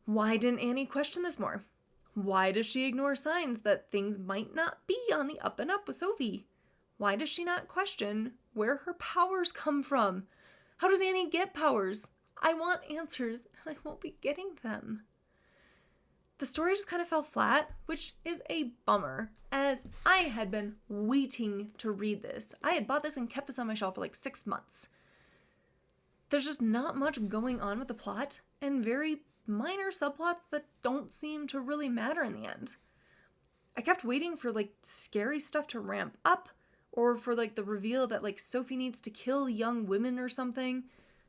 Why didn't Annie question this more? Why does she ignore signs that things might not be on the up and up with Sophie? Why does she not question where her powers come from? How does Annie get powers? I want answers, and I won't be getting them. The story just kind of fell flat, which is a bummer, as I had been waiting to read this. I had bought this and kept this on my shelf for like 6 months. There's just not much going on with the plot, and very minor subplots that don't seem to really matter in the end. I kept waiting for like scary stuff to ramp up, or for like the reveal that like Sophie needs to kill young women or something,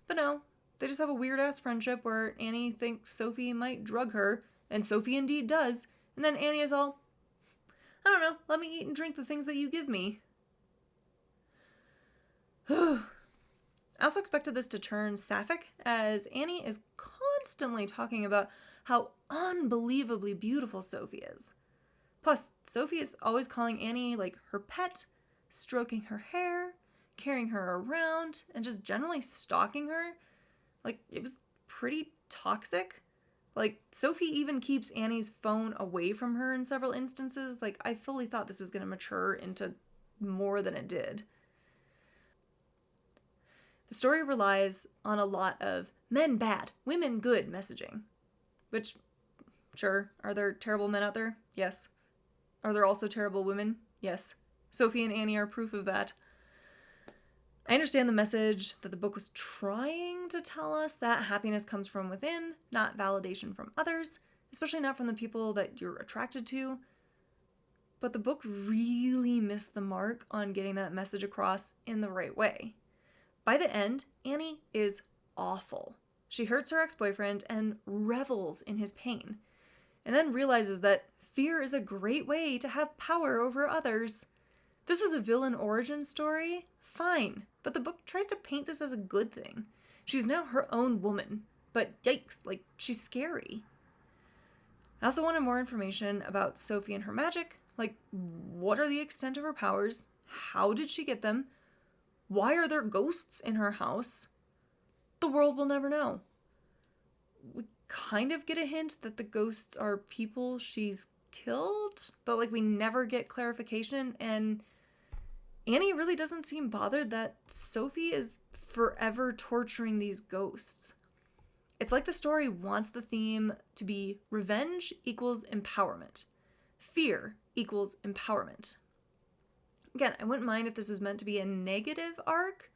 but no, they just have a weird ass friendship where Annie thinks Sophie might drug her, and Sophie indeed does, and then Annie is all, I don't know, let me eat and drink the things that you give me. I also expected this to turn sapphic, as Annie is constantly talking about how unbelievably beautiful Sophie is. Plus, Sophie is always calling Annie like her pet, stroking her hair, carrying her around, and just generally stalking her. Like, it was pretty toxic. Like, Sophie even keeps Annie's phone away from her in several instances. Like, I fully thought this was going to mature into more than it did. The story relies on a lot of men bad, women good messaging. Which, sure, are there terrible men out there? Yes. Are there also terrible women? Yes. Sophie and Annie are proof of that. I understand the message that the book was trying to tell us, that happiness comes from within, not validation from others, especially not from the people that you're attracted to. But the book really missed the mark on getting that message across in the right way. By the end, Annie is awful. She hurts her ex-boyfriend and revels in his pain, and then realizes that fear is a great way to have power over others. This is a villain origin story, fine, but the book tries to paint this as a good thing. She's now her own woman, but yikes, like, she's scary. I also wanted more information about Sophie and her magic, like, what are the extent of her powers? How did she get them? Why are there ghosts in her house? The world will never know. We kind of get a hint that the ghosts are people she's killed, but like we never get clarification, and Annie really doesn't seem bothered that Sophie is forever torturing these ghosts. It's like the story wants the theme to be revenge equals empowerment. Fear equals empowerment. Again, I wouldn't mind if this was meant to be a negative arc,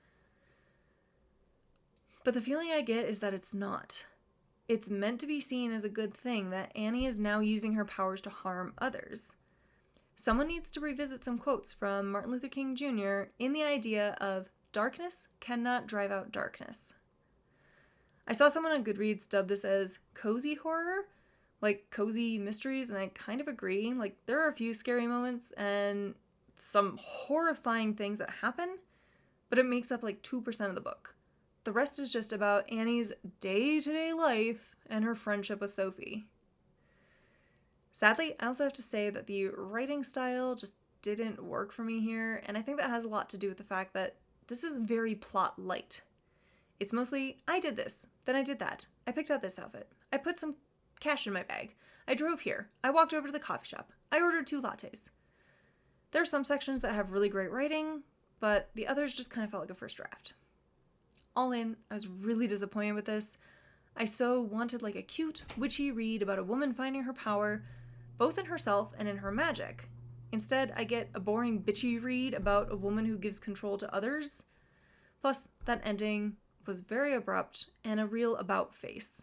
but the feeling I get is that it's not. It's meant to be seen as a good thing that Annie is now using her powers to harm others. Someone needs to revisit some quotes from Martin Luther King Jr. in the idea of darkness cannot drive out darkness. I saw someone on Goodreads dub this as cozy horror, like cozy mysteries, and I kind of agree. Like, there are a few scary moments and some horrifying things that happen, but it makes up like 2% of the book. The rest is just about Annie's day-to-day life and her friendship with Sophie. Sadly, I also have to say that the writing style just didn't work for me here, and I think that has a lot to do with the fact that this is very plot light. It's mostly, I did this, then I did that, I picked out this outfit, I put some cash in my bag, I drove here, I walked over to the coffee shop, I ordered 2 lattes. There are some sections that have really great writing, but the others just kind of felt like a first draft. All in, I was really disappointed with this. I so wanted like a cute, witchy read about a woman finding her power, both in herself and in her magic. Instead, I get a boring, bitchy read about a woman who gives control to others. Plus, that ending was very abrupt and a real about face.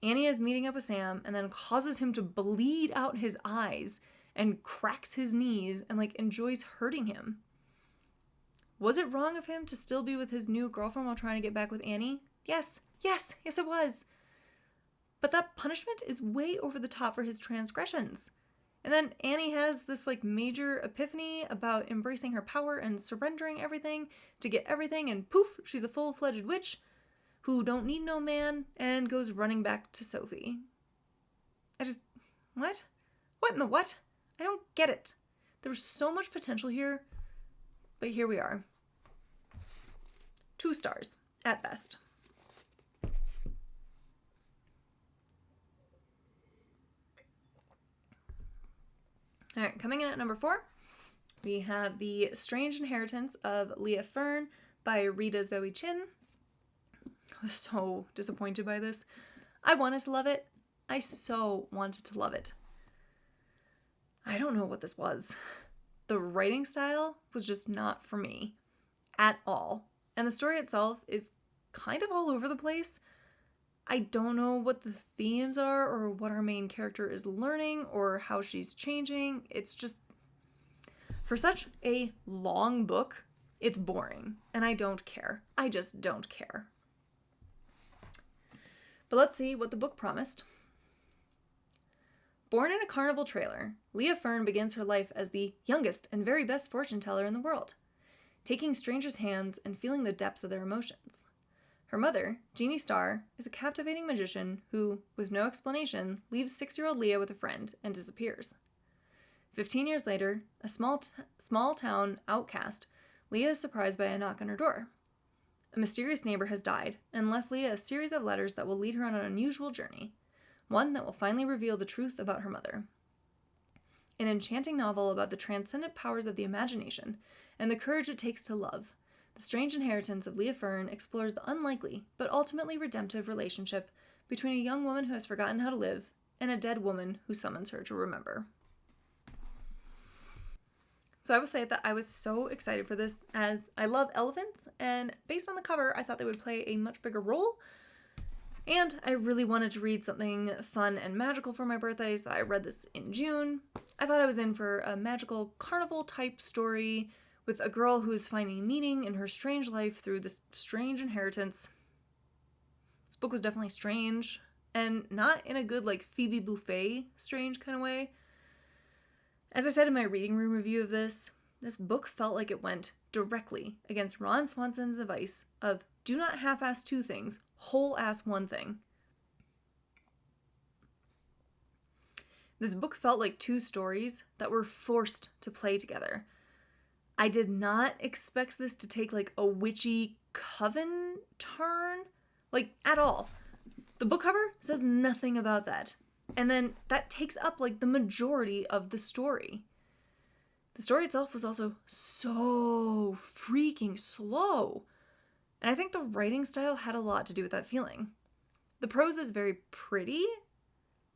Annie is meeting up with Sam and then causes him to bleed out his eyes and cracks his knees and like enjoys hurting him. Was it wrong of him to still be with his new girlfriend while trying to get back with Annie? Yes, it was. But that punishment is way over the top for his transgressions. And then Annie has this major epiphany about embracing her power and surrendering everything to get everything, and poof, she's a full-fledged witch who don't need no man and goes running back to Sophie. What? What in the what? I don't get it. There was so much potential here, but here we are. 2 stars, at best. All right, coming in at number 4, we have The Strange Inheritance of Leah Fern by Rita Zoey Chin. I was so disappointed by this. I wanted to love it. I so wanted to love it. I don't know what this was. The writing style was just not for me at all. And the story itself is kind of all over the place. I don't know what the themes are or what our main character is learning or how she's changing. It's just, for such a long book, it's boring. And I don't care. I just don't care. But let's see what the book promised. Born in a carnival trailer, Leah Fern begins her life as the youngest and very best fortune teller in the world, taking strangers' hands and feeling the depths of their emotions. Her mother, Jeannie Starr, is a captivating magician who, with no explanation, leaves 6-year-old Leah with a friend and disappears. 15 years later, a small-town outcast, Leah is surprised by a knock on her door. A mysterious neighbor has died and left Leah a series of letters that will lead her on an unusual journey, one that will finally reveal the truth about her mother. An enchanting novel about the transcendent powers of the imagination and the courage it takes to love, The Strange Inheritance of Leah Fern explores the unlikely but ultimately redemptive relationship between a young woman who has forgotten how to live and a dead woman who summons her to remember. So I will say that I was so excited for this, as I love elephants, and based on the cover, I thought they would play a much bigger role. And I really wanted to read something fun and magical for my birthday, so I read this in June. I thought I was in for a magical carnival-type story with a girl who is finding meaning in her strange life through this strange inheritance. This book was definitely strange, and not in a good, Phoebe Buffay strange kind of way. As I said in my reading room review of this book felt like it went directly against Ron Swanson's advice of do not half-ass 2 things, whole-ass 1 thing. This book felt like 2 stories that were forced to play together. I did not expect this to take a witchy coven turn, at all. The book cover says nothing about that. And then that takes up the majority of the story. The story itself was also so freaking slow. And I think the writing style had a lot to do with that feeling. The prose is very pretty,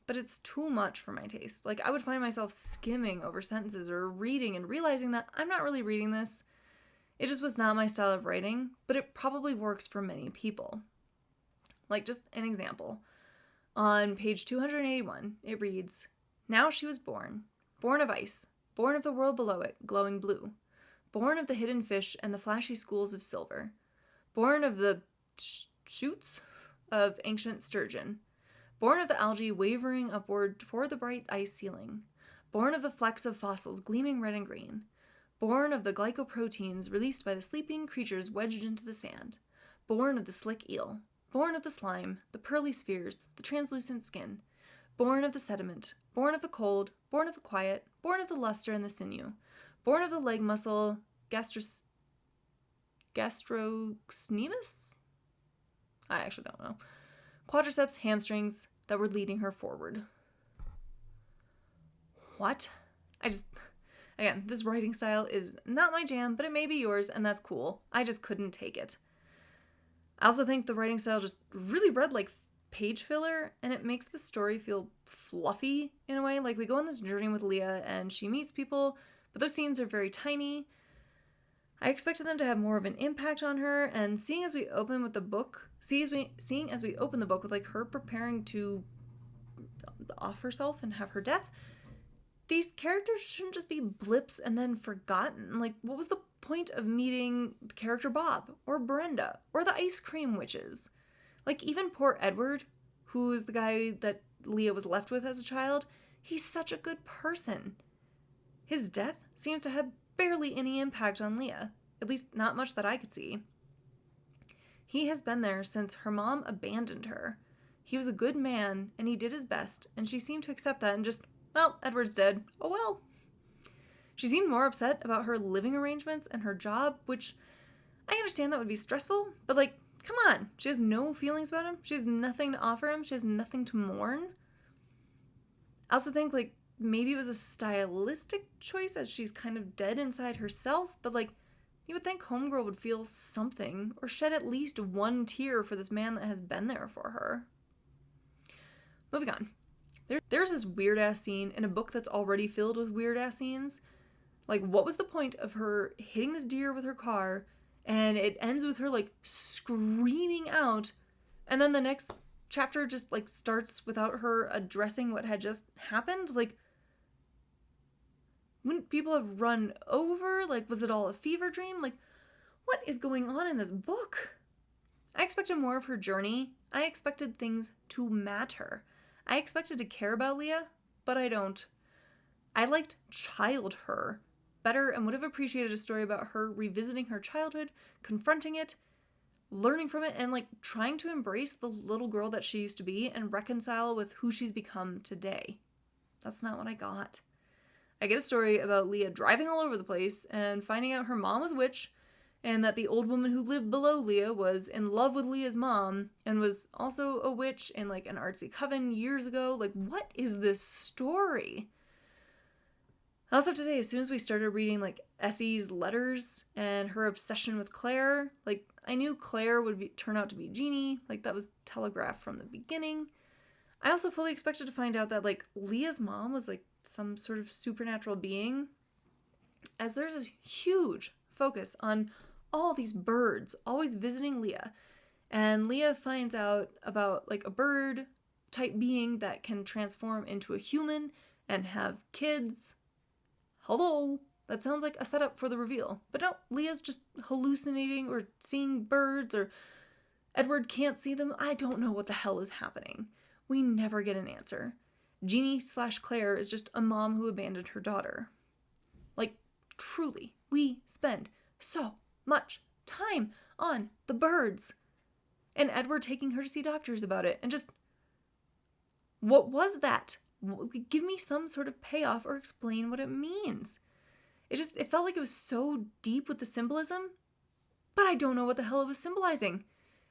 but it's too much for my taste. I would find myself skimming over sentences or reading and realizing that I'm not really reading this. It just was not my style of writing, but it probably works for many people. Just an example. On page 281, it reads, "Now she was born of ice, born of the world below it, glowing blue, born of the hidden fish and the flashy schools of silver, born of the shoots of ancient sturgeon, born of the algae wavering upward toward the bright ice ceiling, born of the flecks of fossils gleaming red and green, born of the glycoproteins released by the sleeping creatures wedged into the sand, born of the slick eel, born of the slime, the pearly spheres, the translucent skin, born of the sediment, born of the cold, born of the quiet, born of the luster and the sinew, born of the leg muscle, gastrocnemius? I actually don't know. Quadriceps hamstrings that were leading her forward." What? Again, this writing style is not my jam, but it may be yours, and that's cool. I just couldn't take it. I also think the writing style just really read like page filler, and it makes the story feel fluffy in a way. We go on this journey with Leah, and she meets people, but those scenes are very tiny. I expected them to have more of an impact on her, and seeing as we open the book with her preparing to off herself and have her death, these characters shouldn't just be blips and then forgotten. What was the point of meeting the character Bob or Brenda or the ice cream witches? Like, even poor Edward, who is the guy that Leah was left with as a child, he's such a good person. His death seems to have barely any impact on Leah, at least not much that I could see. He has been there since her mom abandoned her. He was a good man, and he did his best, and she seemed to accept that and just, well, Edward's dead. Oh well. She seemed more upset about her living arrangements and her job, which I understand that would be stressful, but like, come on. She has no feelings about him. She has nothing to offer him. She has nothing to mourn. I also think, like, maybe it was a stylistic choice as she's kind of dead inside herself, but like, you would think Homegirl would feel something or shed at least one tear for this man that has been there for her. Moving on. There's this weird-ass scene in a book that's already filled with weird-ass scenes. Like, what was the point of her hitting this deer with her car, and it ends with her, like, screaming out, and then the next chapter just, like, starts without her addressing what had just happened? Like, wouldn't people have run over? Like, was it all a fever dream? Like, what is going on in this book? I expected more of her journey. I expected things to matter. I expected to care about Leah, but I don't. I liked child her better and would have appreciated a story about her revisiting her childhood, confronting it, learning from it, and like trying to embrace the little girl that she used to be and reconcile with who she's become today. That's not what I got. I get a story about Leah driving all over the place and finding out her mom was a witch, and that the old woman who lived below Leah was in love with Leah's mom and was also a witch in like an artsy coven years ago. Like, what is this story? I also have to say, as soon as we started reading like Essie's letters and her obsession with Claire, like I knew Claire would turn out to be Jeannie. Like, that was telegraphed from the beginning. I also fully expected to find out that like Leah's mom was like some sort of supernatural being, as there's a huge focus on all these birds always visiting Leah. And Leah finds out about like a bird type being that can transform into a human and have kids. Hello, that sounds like a setup for the reveal. But no, Leah's just hallucinating or seeing birds, or Edward can't see them. I don't know what the hell is happening. We never get an answer. Jeannie/Claire is just a mom who abandoned her daughter. Like, truly, we spend so much time on the birds. And Edward taking her to see doctors about it. And just, what was that? Give me some sort of payoff or explain what it means. It felt like it was so deep with the symbolism, but I don't know what the hell it was symbolizing.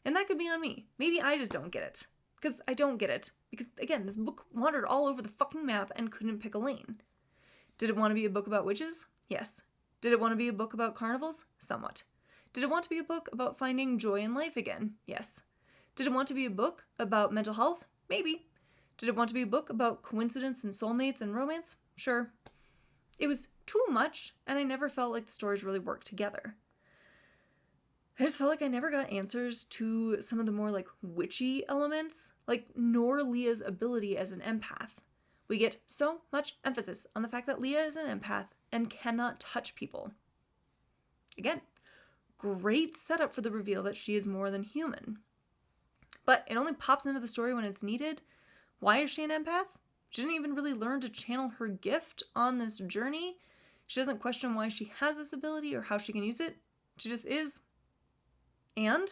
And that could be on me. Maybe I just don't get it. Because I don't get it. Because, again, this book wandered all over the fucking map and couldn't pick a lane. Did it want to be a book about witches? Yes. Did it want to be a book about carnivals? Somewhat. Did it want to be a book about finding joy in life again? Yes. Did it want to be a book about mental health? Maybe. Did it want to be a book about coincidence and soulmates and romance? Sure. It was too much, and I never felt like the stories really worked together. I just felt like I never got answers to some of the more like witchy elements, like nor Leah's ability as an empath. We get so much emphasis on the fact that Leah is an empath and cannot touch people. Again, great setup for the reveal that she is more than human. But it only pops into the story when it's needed. Why is she an empath? She didn't even really learn to channel her gift on this journey. She doesn't question why she has this ability or how she can use it. She just is. And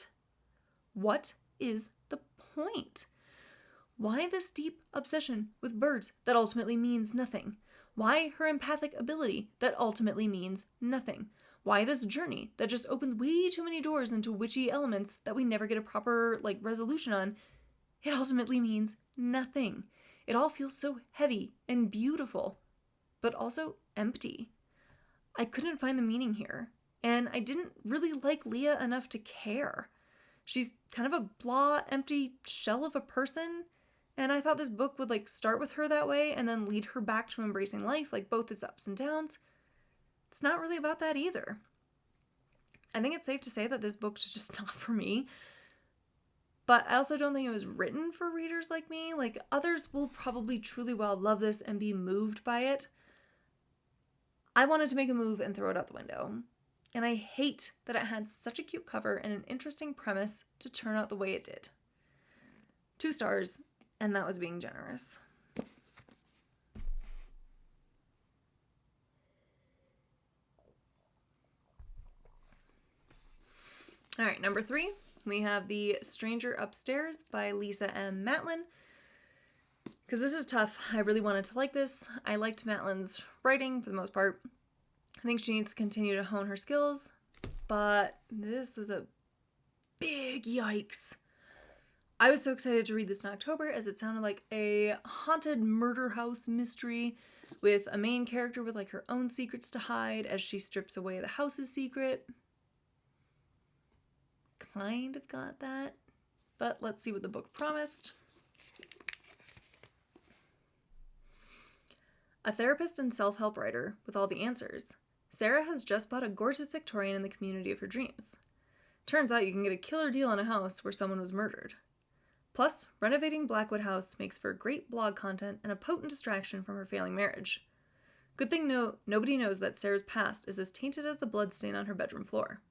what is the point? Why this deep obsession with birds that ultimately means nothing? Why her empathic ability that ultimately means nothing? Why this journey that just opens way too many doors into witchy elements that we never get a proper like resolution on? It ultimately means nothing. It all feels so heavy and beautiful, but also empty. I couldn't find the meaning here. And I didn't really like Leah enough to care. She's kind of a blah, empty shell of a person. And I thought this book would like start with her that way and then lead her back to embracing life, like both its ups and downs. It's not really about that either. I think it's safe to say that this book's just not for me. But I also don't think it was written for readers like me. Like, others will probably truly well love this and be moved by it. I wanted to make a move and throw it out the window. And I hate that it had such a cute cover and an interesting premise to turn out the way it did. 2 stars, and that was being generous. All right, number 3, we have The Stranger Upstairs by Lisa M. Matlin. Because this is tough. I really wanted to like this. I liked Matlin's writing for the most part. I think she needs to continue to hone her skills, but this was a big yikes. I was so excited to read this in October as it sounded like a haunted murder house mystery with a main character with like her own secrets to hide as she strips away the house's secret. Kind of got that, but let's see what the book promised. A therapist and self-help writer with all the answers, Sarah has just bought a gorgeous Victorian in the community of her dreams. Turns out you can get a killer deal on a house where someone was murdered. Plus, renovating Blackwood House makes for great blog content and a potent distraction from her failing marriage. Good thing nobody knows that Sarah's past is as tainted as the bloodstain on her bedroom floor.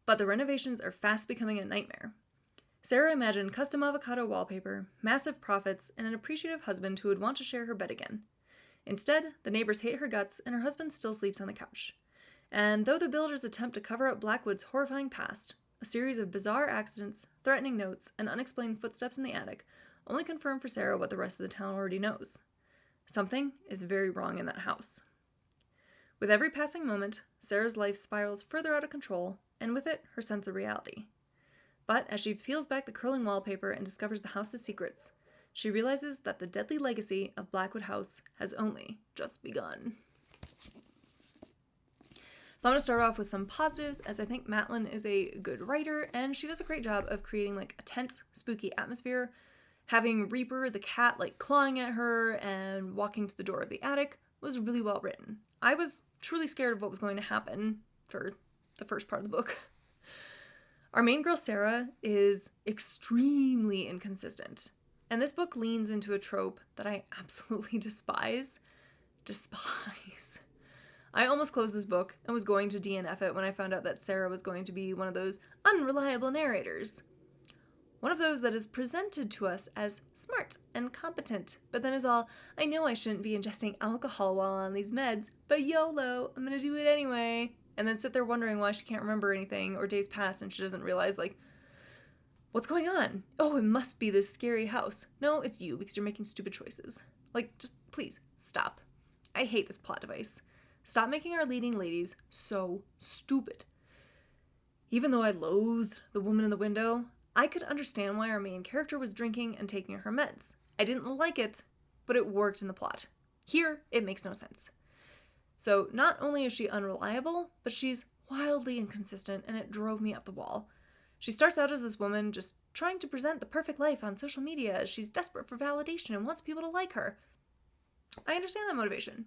But the renovations are fast becoming a nightmare. Sarah imagined custom avocado wallpaper, massive profits, and an appreciative husband who would want to share her bed again. Instead, the neighbors hate her guts and her husband still sleeps on the couch. And though the builders attempt to cover up Blackwood's horrifying past, a series of bizarre accidents, threatening notes, and unexplained footsteps in the attic only confirm for Sarah what the rest of the town already knows. Something is very wrong in that house. With every passing moment, Sarah's life spirals further out of control, and with it, her sense of reality. But as she peels back the curling wallpaper and discovers the house's secrets, she realizes that the deadly legacy of Blackwood House has only just begun. So I'm going to start off with some positives, as I think Matlin is a good writer, and she does a great job of creating like a tense, spooky atmosphere. Having Reaper, the cat, like clawing at her and walking to the door of the attic was really well written. I was truly scared of what was going to happen for the first part of the book. Our main girl, Sarah, is extremely inconsistent, and this book leans into a trope that I absolutely despise. I almost closed this book and was going to DNF it when I found out that Sarah was going to be one of those unreliable narrators. One of those that is presented to us as smart and competent, but then is all, I know I shouldn't be ingesting alcohol while on these meds, but YOLO, I'm gonna do it anyway. And then sit there wondering why she can't remember anything, or days pass and she doesn't realize, like, what's going on? Oh, it must be this scary house. No, it's you, because you're making stupid choices. Like, just please, stop. I hate this plot device. Stop making our leading ladies so stupid. Even though I loathed the woman in the window, I could understand why our main character was drinking and taking her meds. I didn't like it, but it worked in the plot. Here, it makes no sense. So not only is she unreliable, but she's wildly inconsistent, and it drove me up the wall. She starts out as this woman just trying to present the perfect life on social media as she's desperate for validation and wants people to like her. I understand that motivation.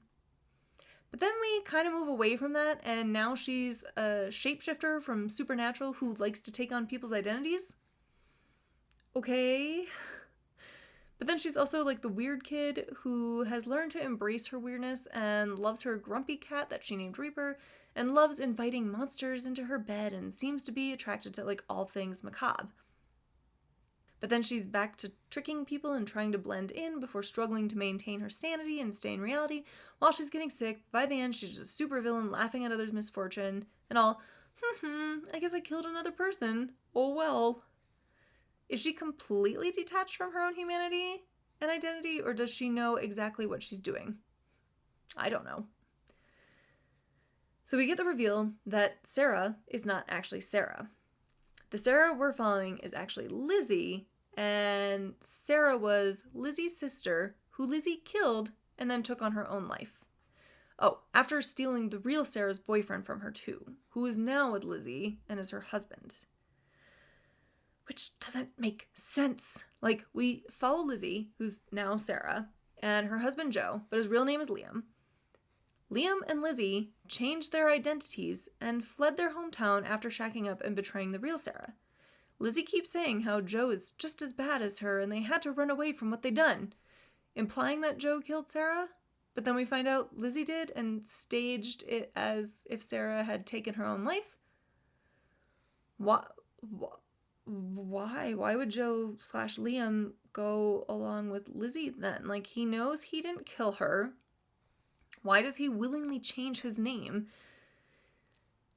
But then we kind of move away from that, and now she's a shapeshifter from Supernatural who likes to take on people's identities. Okay. But then she's also like the weird kid who has learned to embrace her weirdness and loves her grumpy cat that she named Reaper, and loves inviting monsters into her bed and seems to be attracted to like all things macabre. But then she's back to tricking people and trying to blend in before struggling to maintain her sanity and stay in reality while she's getting sick. By the end, she's just a supervillain laughing at others' misfortune and all, I guess I killed another person. Oh well. Is she completely detached from her own humanity and identity, or does she know exactly what she's doing? I don't know. So we get the reveal that Sarah is not actually Sarah. The Sarah we're following is actually Lizzie, and Sarah was Lizzie's sister, who Lizzie killed and then took on her own life. Oh, after stealing the real Sarah's boyfriend from her too, who is now with Lizzie and is her husband. Which doesn't make sense. Like, we follow Lizzie, who's now Sarah, and her husband Joe, but his real name is Liam. Liam and Lizzie changed their identities and fled their hometown after shacking up and betraying the real Sarah. Lizzie keeps saying how Joe is just as bad as her and they had to run away from what they'd done, implying that Joe killed Sarah, but then we find out Lizzie did and staged it as if Sarah had taken her own life. why? Why would Joe/Liam go along with Lizzie then? Like, he knows he didn't kill her. Why does he willingly change his name?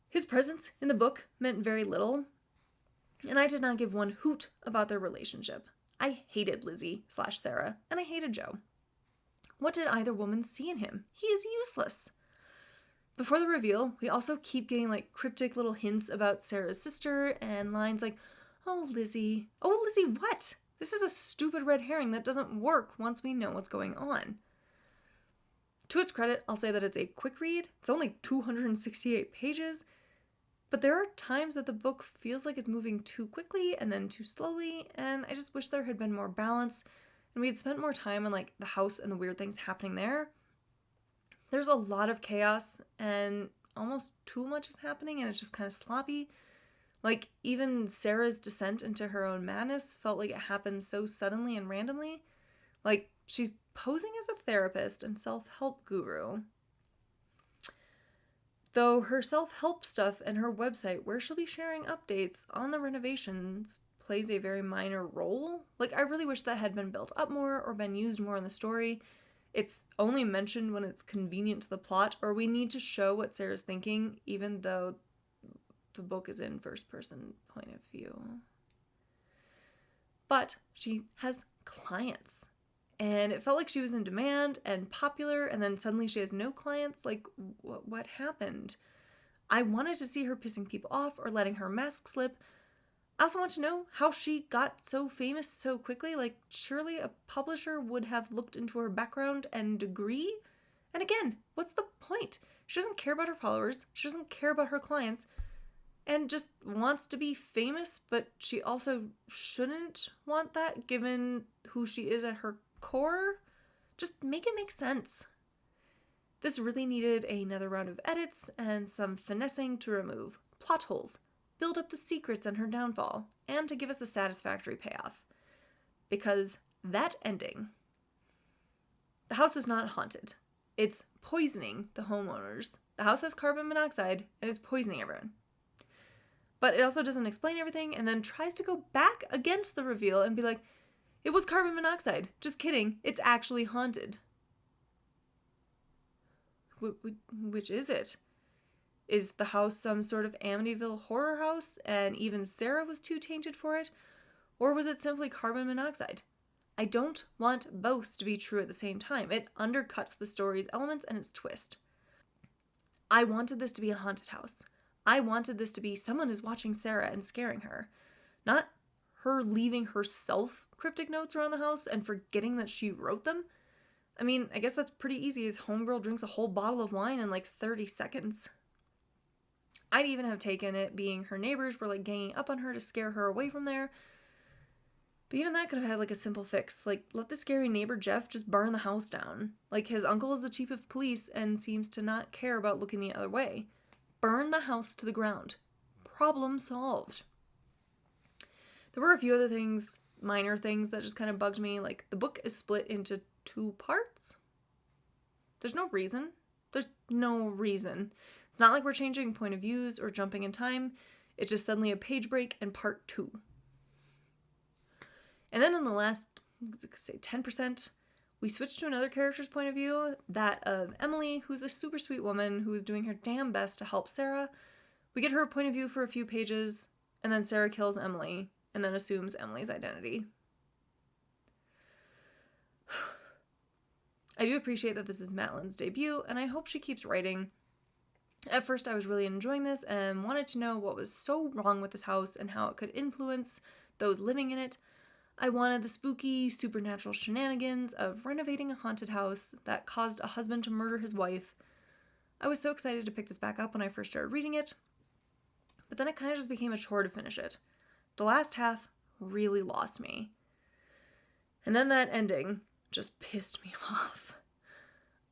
His presence in the book meant very little, and I did not give one hoot about their relationship. I hated Lizzie/Sarah, and I hated Joe. What did either woman see in him? He is useless. Before the reveal, we also keep getting like cryptic little hints about Sarah's sister and lines like, "Oh, Lizzie. Oh, Lizzie, what? This is a stupid red herring that doesn't work once we know what's going on." To its credit, I'll say that it's a quick read. It's only 268 pages, but there are times that the book feels like it's moving too quickly and then too slowly, and I just wish there had been more balance and we had spent more time on like the house and the weird things happening there. There's a lot of chaos and almost too much is happening, and it's just kind of sloppy. Like, even Sarah's descent into her own madness felt like it happened so suddenly and randomly. Like, she's posing as a therapist and self-help guru. Though her self-help stuff and her website, where she'll be sharing updates on the renovations, plays a very minor role. Like, I really wish that had been built up more or been used more in the story. It's only mentioned when it's convenient to the plot, or we need to show what Sarah's thinking, even though the book is in first-person point of view. But she has clients, and it felt like she was in demand and popular, and then suddenly she has no clients. Like, what happened? I wanted to see her pissing people off or letting her mask slip. I also want to know how she got so famous so quickly. Like, surely a publisher would have looked into her background and degree? And again, what's the point? She doesn't care about her followers. She doesn't care about her clients. And just wants to be famous, but she also shouldn't want that given who she is at her core. Just make it make sense. This really needed another round of edits and some finessing to remove plot holes, build up the secrets and her downfall, and to give us a satisfactory payoff. Because that ending, the house is not haunted. It's poisoning the homeowners. The house has carbon monoxide and is poisoning everyone. But it also doesn't explain everything and then tries to go back against the reveal and be like, it was carbon monoxide. Just kidding. It's actually haunted. Which is it? Is the house some sort of Amityville horror house and even Sarah was too tainted for it? Or was it simply carbon monoxide? I don't want both to be true at the same time. It undercuts the story's elements and its twist. I wanted this to be a haunted house. I wanted this to be someone is watching Sarah and scaring her. Not her leaving herself cryptic notes around the house and forgetting that she wrote them. I mean, I guess that's pretty easy as homegirl drinks a whole bottle of wine in like 30 seconds. I'd even have taken it being her neighbors were like ganging up on her to scare her away from there. But even that could have had like a simple fix. Like, let the scary neighbor Jeff just burn the house down. Like, his uncle is the chief of police and seems to not care about looking the other way. Burn the house to the ground. Problem solved. There were a few other things, minor things, that just kind of bugged me. Like, the book is split into 2 parts. There's no reason. There's no reason. It's not like we're changing point of views or jumping in time. It's just suddenly a page break and part 2. And then in the last, say 10%, we switch to another character's point of view, that of Emily, who's a super sweet woman who is doing her damn best to help Sarah. We get her point of view for a few pages, and then Sarah kills Emily, and then assumes Emily's identity. I do appreciate that this is Matlin's debut, and I hope she keeps writing. At first, I was really enjoying this and wanted to know what was so wrong with this house and how it could influence those living in it. I wanted the spooky, supernatural shenanigans of renovating a haunted house that caused a husband to murder his wife. I was so excited to pick this back up when I first started reading it, but then it kind of just became a chore to finish it. The last half really lost me. And then that ending just pissed me off.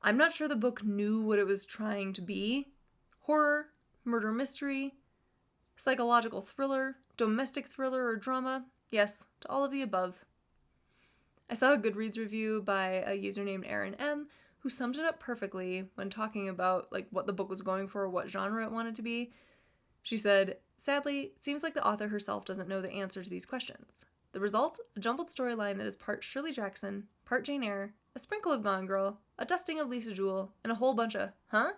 I'm not sure the book knew what it was trying to be. Horror, murder mystery, psychological thriller, domestic thriller or drama. Yes, to all of the above. I saw a Goodreads review by a user named Aaron M, who summed it up perfectly when talking about like what the book was going for, what genre it wanted to be. She said, Sadly, it seems like the author herself doesn't know the answer to these questions. The result? A jumbled storyline that is part Shirley Jackson, part Jane Eyre, a sprinkle of Gone Girl, a dusting of Lisa Jewell, and a whole bunch of, huh?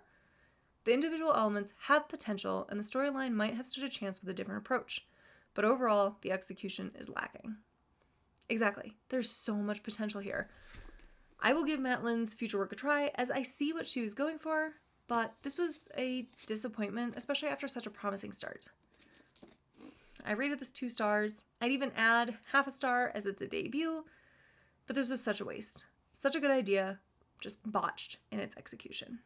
The individual elements have potential, and the storyline might have stood a chance with a different approach. But overall, the execution is lacking. Exactly. There's so much potential here. I will give Matlin's future work a try, as I see what she was going for, but this was a disappointment, especially after such a promising start. I rated this 2 stars. I'd even add half a star as it's a debut, but this was such a waste. Such a good idea, just botched in its execution.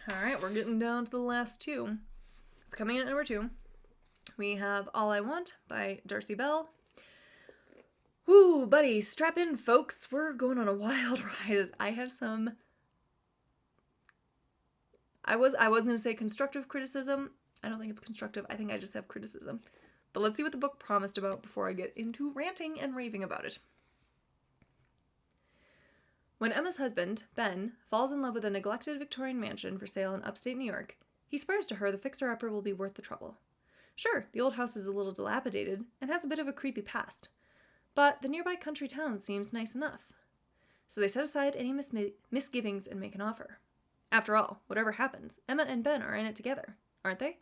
All right, we're getting down to the last 2. It's coming in at number 2. We have All I Want by Darcey Bell. Woo, buddy, strap in, folks. We're going on a wild ride. I have some... I was going to say constructive criticism. I don't think it's constructive. I think I just have criticism. But let's see what the book promised about before I get into ranting and raving about it. When Emma's husband, Ben, falls in love with a neglected Victorian mansion for sale in upstate New York, he swears to her the fixer-upper will be worth the trouble. Sure, the old house is a little dilapidated and has a bit of a creepy past, but the nearby country town seems nice enough. So they set aside any misgivings and make an offer. After all, whatever happens, Emma and Ben are in it together, aren't they?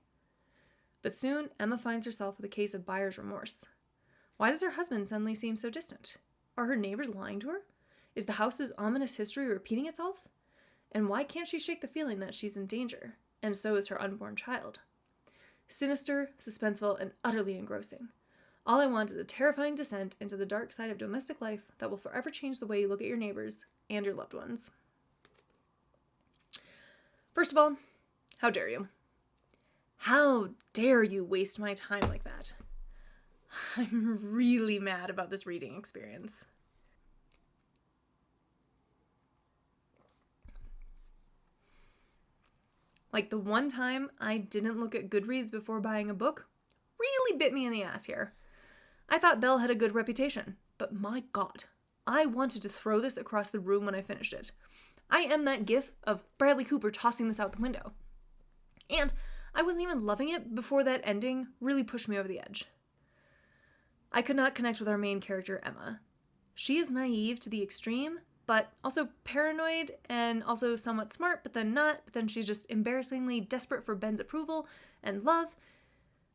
But soon, Emma finds herself with a case of buyer's remorse. Why does her husband suddenly seem so distant? Are her neighbors lying to her? Is the house's ominous history repeating itself? And why can't she shake the feeling that she's in danger? And so is her unborn child. Sinister, suspenseful, and utterly engrossing. All I Want is a terrifying descent into the dark side of domestic life that will forever change the way you look at your neighbors and your loved ones. First of all, how dare you? How dare you waste my time like that? I'm really mad about this reading experience. Like, the one time I didn't look at Goodreads before buying a book really bit me in the ass here. I thought Belle had a good reputation, but my God, I wanted to throw this across the room when I finished it. I am that gif of Bradley Cooper tossing this out the window. And I wasn't even loving it before that ending really pushed me over the edge. I could not connect with our main character, Emma. She is naive to the extreme, but also paranoid and also somewhat smart, but then not. But then she's just embarrassingly desperate for Ben's approval and love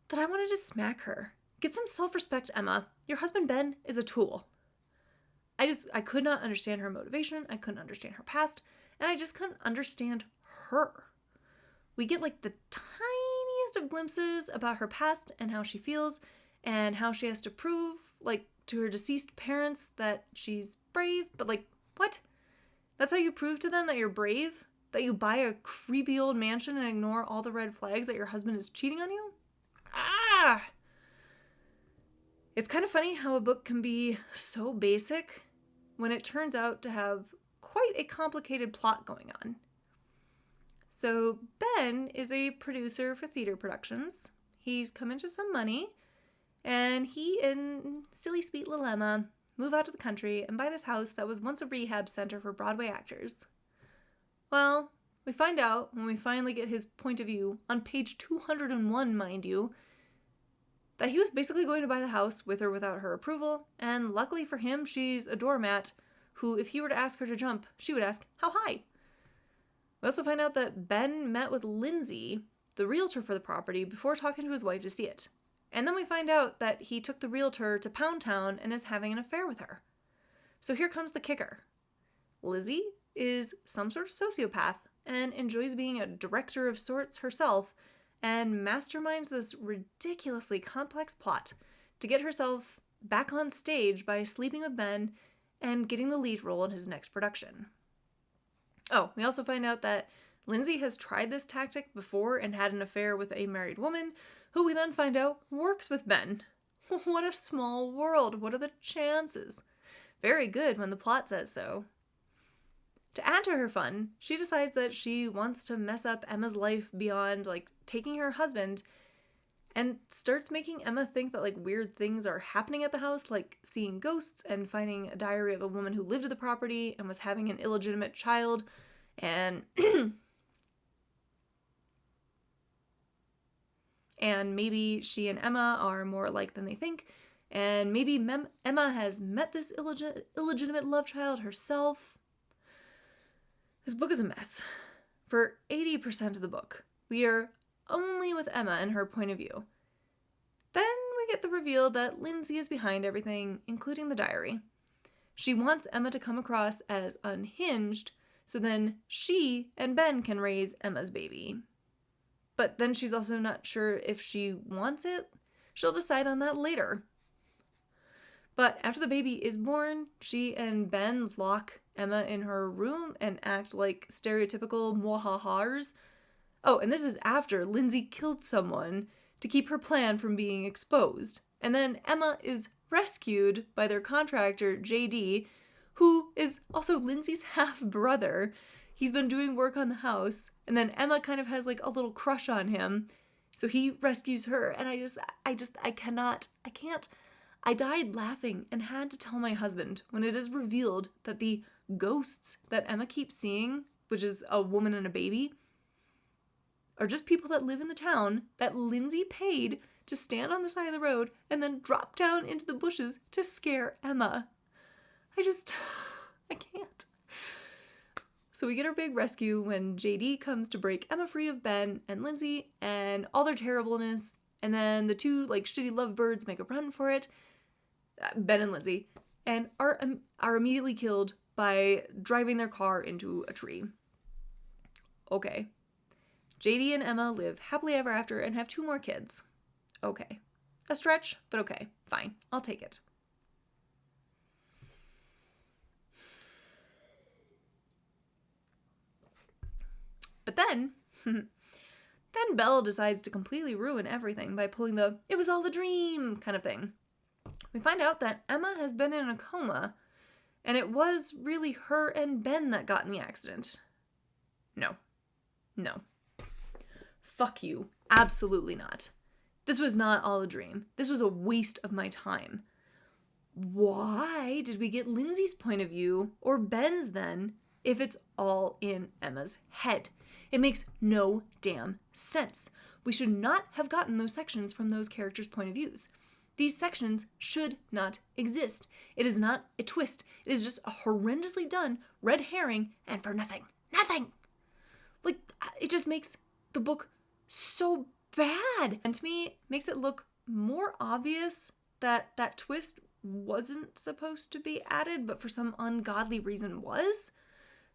that I wanted to smack her. Get some self-respect, Emma. Your husband Ben is a tool. I could not understand her motivation. I couldn't understand her past. And I just couldn't understand her. We get like the tiniest of glimpses about her past and how she feels and how she has to prove, like, to her deceased parents that she's brave. But, like, what? That's how you prove to them that you're brave? That you buy a creepy old mansion and ignore all the red flags that your husband is cheating on you? Ah! It's kind of funny how a book can be so basic when it turns out to have quite a complicated plot going on. So Ben is a producer for theater productions. He's come into some money, and he and silly sweet little Emma move out to the country and buy this house that was once a rehab center for Broadway actors. Well, we find out when we finally get his point of view, on page 201, mind you, that he was basically going to buy the house with or without her approval, and luckily for him, she's a doormat who, if he were to ask her to jump, she would ask, how high? We also find out that Ben met with Lindsay, the realtor for the property, before talking to his wife to see it. And then we find out that he took the realtor to Pound Town and is having an affair with her. So here comes the kicker. Lizzie is some sort of sociopath and enjoys being a director of sorts herself and masterminds this ridiculously complex plot to get herself back on stage by sleeping with Ben and getting the lead role in his next production. Oh, we also find out that Lindsay has tried this tactic before and had an affair with a married woman, who we then find out works with Ben. What a small world. What are the chances? Very good when the plot says so. To add to her fun, she decides that she wants to mess up Emma's life beyond, like, taking her husband and starts making Emma think that like weird things are happening at the house, like seeing ghosts and finding a diary of a woman who lived at the property and was having an illegitimate child, and and maybe she and Emma are more alike than they think, and maybe Emma has met this illegitimate love child herself. This book is a mess. For 80% of the book, we are only with Emma and her point of view. Then we get the reveal that Lindsay is behind everything, including the diary. She wants Emma to come across as unhinged, so then she and Ben can raise Emma's baby. But then she's also not sure if she wants it. She'll decide on that later. But after the baby is born, she and Ben lock Emma in her room and act like stereotypical mwahahars. Oh, and this is after Lindsay killed someone to keep her plan from being exposed. And then Emma is rescued by their contractor, JD, who is also Lindsay's half-brother. He's been doing work on the house, and then Emma kind of has like a little crush on him. So he rescues her, and I can't. I died laughing and had to tell my husband when it is revealed that the ghosts that Emma keeps seeing, which is a woman and a baby, are just people that live in the town that Lindsay paid to stand on the side of the road and then drop down into the bushes to scare Emma. I can't. So we get our big rescue when JD comes to break Emma free of Ben and Lindsay and all their terribleness, and then the two like shitty lovebirds make a run for it, Ben and Lindsay, and are immediately killed by driving their car into a tree. Okay. JD and Emma live happily ever after and have 2 more kids. Okay. A stretch, but okay. Fine. I'll take it. But then Belle decides to completely ruin everything by pulling the "it was all a dream" kind of thing. We find out that Emma has been in a coma, and it was really her and Ben that got in the accident. No. Fuck you. Absolutely not. This was not all a dream. This was a waste of my time. Why did we get Lindsay's point of view, or Ben's then, if it's all in Emma's head? It makes no damn sense. We should not have gotten those sections from those characters' point of views. These sections should not exist. It is not a twist. It is just a horrendously done red herring, and for nothing. Nothing! Like, it just makes the book so bad. And to me, makes it look more obvious that that twist wasn't supposed to be added, but for some ungodly reason was.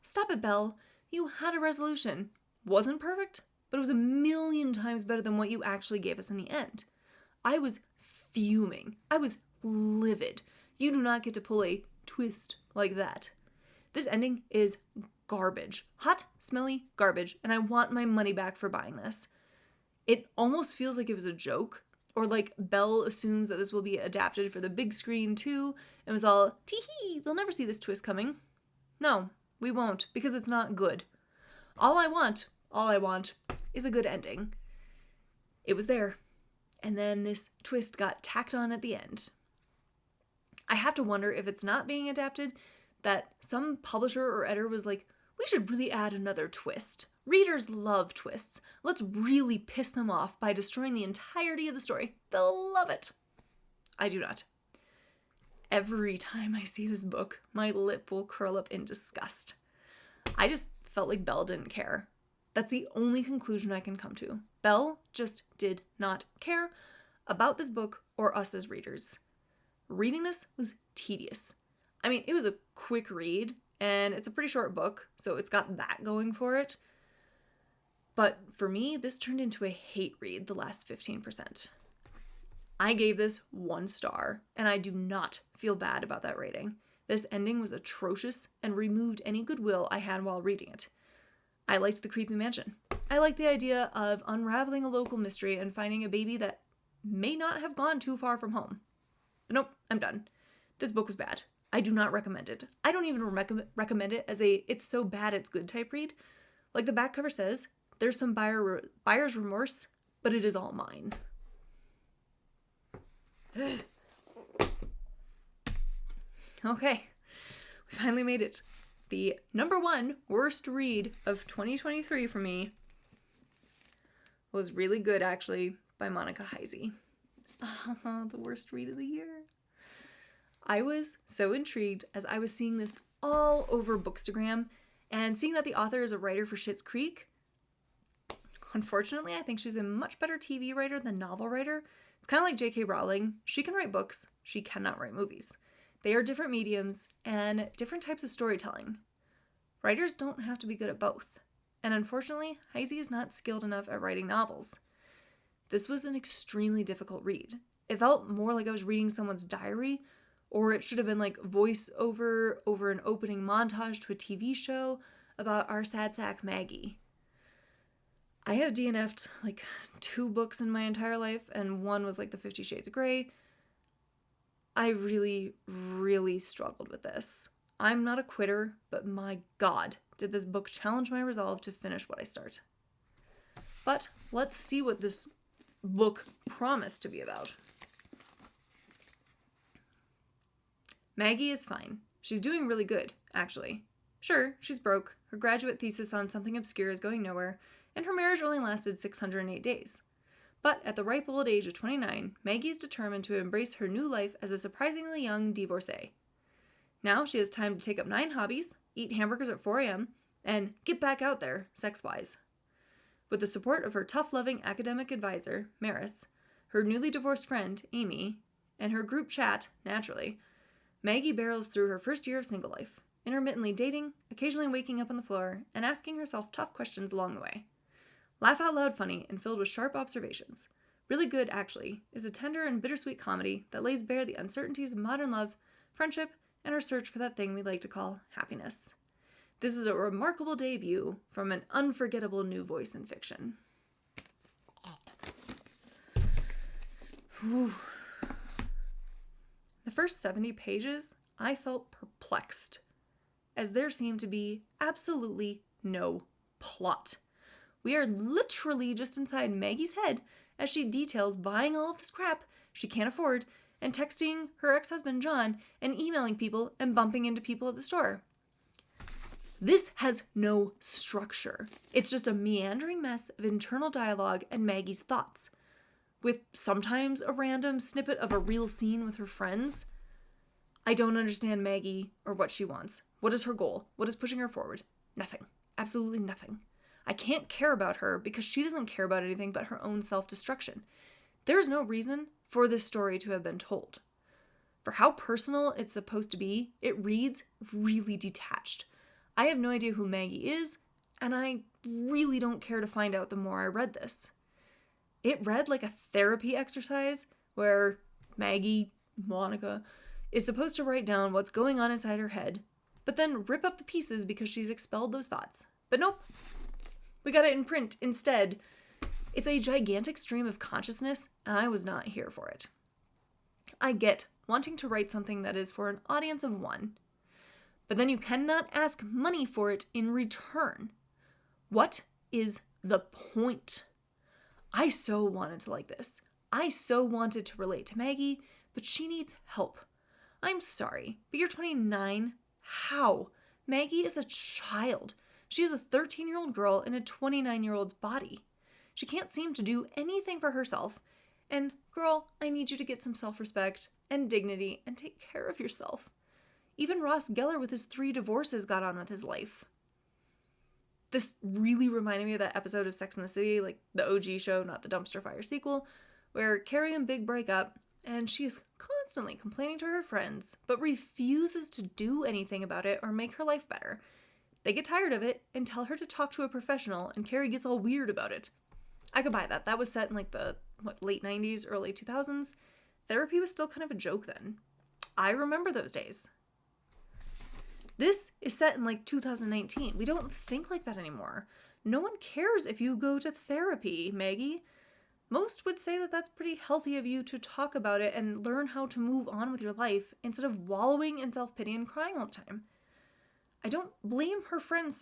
Stop it, Belle. You had a resolution. Wasn't perfect, but it was 1,000,000 times better than what you actually gave us in the end. I was fuming. I was livid. You do not get to pull a twist like that. This ending is garbage. Hot, smelly garbage, and I want my money back for buying this. It almost feels like it was a joke, or like Belle assumes that this will be adapted for the big screen too, and was all, tee-hee, they'll never see this twist coming. No, we won't, because it's not good. All I want is a good ending. It was there, and then this twist got tacked on at the end. I have to wonder if it's not being adapted, that some publisher or editor was like, we should really add another twist. Readers love twists. Let's really piss them off by destroying the entirety of the story. They'll love it. I do not. Every time I see this book, my lip will curl up in disgust. I just felt like Belle didn't care. That's the only conclusion I can come to. Belle just did not care about this book or us as readers. Reading this was tedious. I mean, it was a quick read, and it's a pretty short book, so it's got that going for it. But for me, this turned into a hate read the last 15%. I gave this 1 star, and I do not feel bad about that rating. This ending was atrocious and removed any goodwill I had while reading it. I liked the creepy mansion. I liked the idea of unraveling a local mystery and finding a baby that may not have gone too far from home. But nope, I'm done. This book was bad. I do not recommend it. I don't even recommend it as a it's so bad it's good type read. Like the back cover says, there's some buyer's remorse, but it is all mine. Okay, we finally made it. The number one worst read of 2023 for me was Really Good, actually, by Monica Heisey. The worst read of the year. I was so intrigued as I was seeing this all over Bookstagram and seeing that the author is a writer for Schitt's Creek. Unfortunately, I think she's a much better TV writer than novel writer. It's kind of like J.K. Rowling. She can write books. She cannot write movies. They are different mediums and different types of storytelling. Writers don't have to be good at both. And unfortunately, Heisey is not skilled enough at writing novels. This was an extremely difficult read. It felt more like I was reading someone's diary, or it should have been like voiceover over an opening montage to a TV show about our sad sack Maggie. I have DNF'd like 2 books in my entire life, and one was like the 50 Shades of Grey. I really, really struggled with this. I'm not a quitter, but my God, did this book challenge my resolve to finish what I start. But let's see what this book promised to be about. Maggie is fine. She's doing really good, actually. Sure, she's broke, her graduate thesis on something obscure is going nowhere, and her marriage only lasted 608 days. But at the ripe old age of 29, Maggie is determined to embrace her new life as a surprisingly young divorcee. Now she has time to take up 9 hobbies, eat hamburgers at 4 a.m., and get back out there, sex-wise. With the support of her tough-loving academic advisor, Maris, her newly divorced friend, Amy, and her group chat, naturally, Maggie barrels through her first year of single life, intermittently dating, occasionally waking up on the floor, and asking herself tough questions along the way. Laugh out loud funny and filled with sharp observations. Really Good, actually, is a tender and bittersweet comedy that lays bare the uncertainties of modern love, friendship, and our search for that thing we like to call happiness. This is a remarkable debut from an unforgettable new voice in fiction. Whew. The first 70 pages, I felt perplexed, as there seemed to be absolutely no plot. We are literally just inside Maggie's head as she details buying all of this crap she can't afford and texting her ex-husband John and emailing people and bumping into people at the store. This has no structure. It's just a meandering mess of internal dialogue and Maggie's thoughts, with sometimes a random snippet of a real scene with her friends. I don't understand Maggie or what she wants. What is her goal? What is pushing her forward? Nothing. Absolutely nothing. I can't care about her because she doesn't care about anything but her own self-destruction. There is no reason for this story to have been told. For how personal it's supposed to be, it reads really detached. I have no idea who Maggie is, and I really don't care to find out the more I read this. It read like a therapy exercise where Maggie, Monica, is supposed to write down what's going on inside her head, but then rip up the pieces because she's expelled those thoughts. But nope. We got it in print instead. It's a gigantic stream of consciousness, and I was not here for it. I get wanting to write something that is for an audience of one, but then you cannot ask money for it in return. What is the point? I so wanted to like this. I so wanted to relate to Maggie, but she needs help. I'm sorry, but you're 29. How? Maggie is a child. She is a 13-year-old girl in a 29-year-old's body. She can't seem to do anything for herself. And, girl, I need you to get some self-respect and dignity and take care of yourself. Even Ross Geller with his 3 divorces got on with his life. This really reminded me of that episode of Sex and the City, like the OG show, not the dumpster fire sequel, where Carrie and Big break up, and she is constantly complaining to her friends, but refuses to do anything about it or make her life better. They get tired of it and tell her to talk to a professional, and Carrie gets all weird about it. I could buy that. That was set in like the, late 90s, early 2000s. Therapy was still kind of a joke then. I remember those days. This is set in like 2019. We don't think like that anymore. No one cares if you go to therapy, Maggie. Most would say that that's pretty healthy of you to talk about it and learn how to move on with your life instead of wallowing in self-pity and crying all the time. I don't blame her friends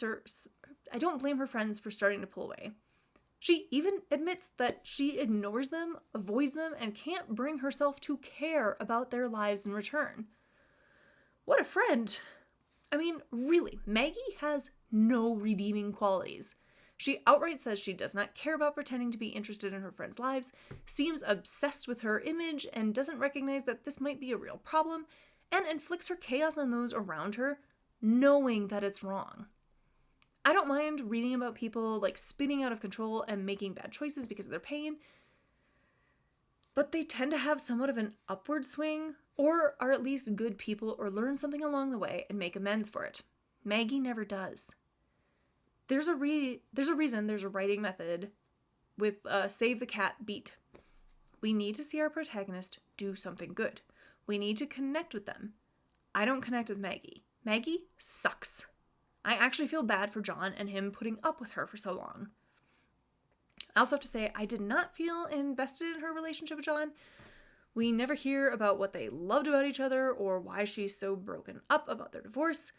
for starting to pull away. She even admits that she ignores them, avoids them, and can't bring herself to care about their lives in return. What a friend! I mean, really, Maggie has no redeeming qualities. She outright says she does not care about pretending to be interested in her friends' lives, seems obsessed with her image, and doesn't recognize that this might be a real problem, and inflicts her chaos on those around her, knowing that it's wrong. I don't mind reading about people like spinning out of control and making bad choices because of their pain, but they tend to have somewhat of an upward swing, or are at least good people or learn something along the way and make amends for it. Maggie never does. There's a reason there's a writing method with Save the Cat beat. We need to see our protagonist do something good. We need to connect with them. I don't connect with Maggie. Maggie sucks. I actually feel bad for John and him putting up with her for so long. I also have to say, I did not feel invested in her relationship with John. We never hear about what they loved about each other or why she's so broken up about their divorce.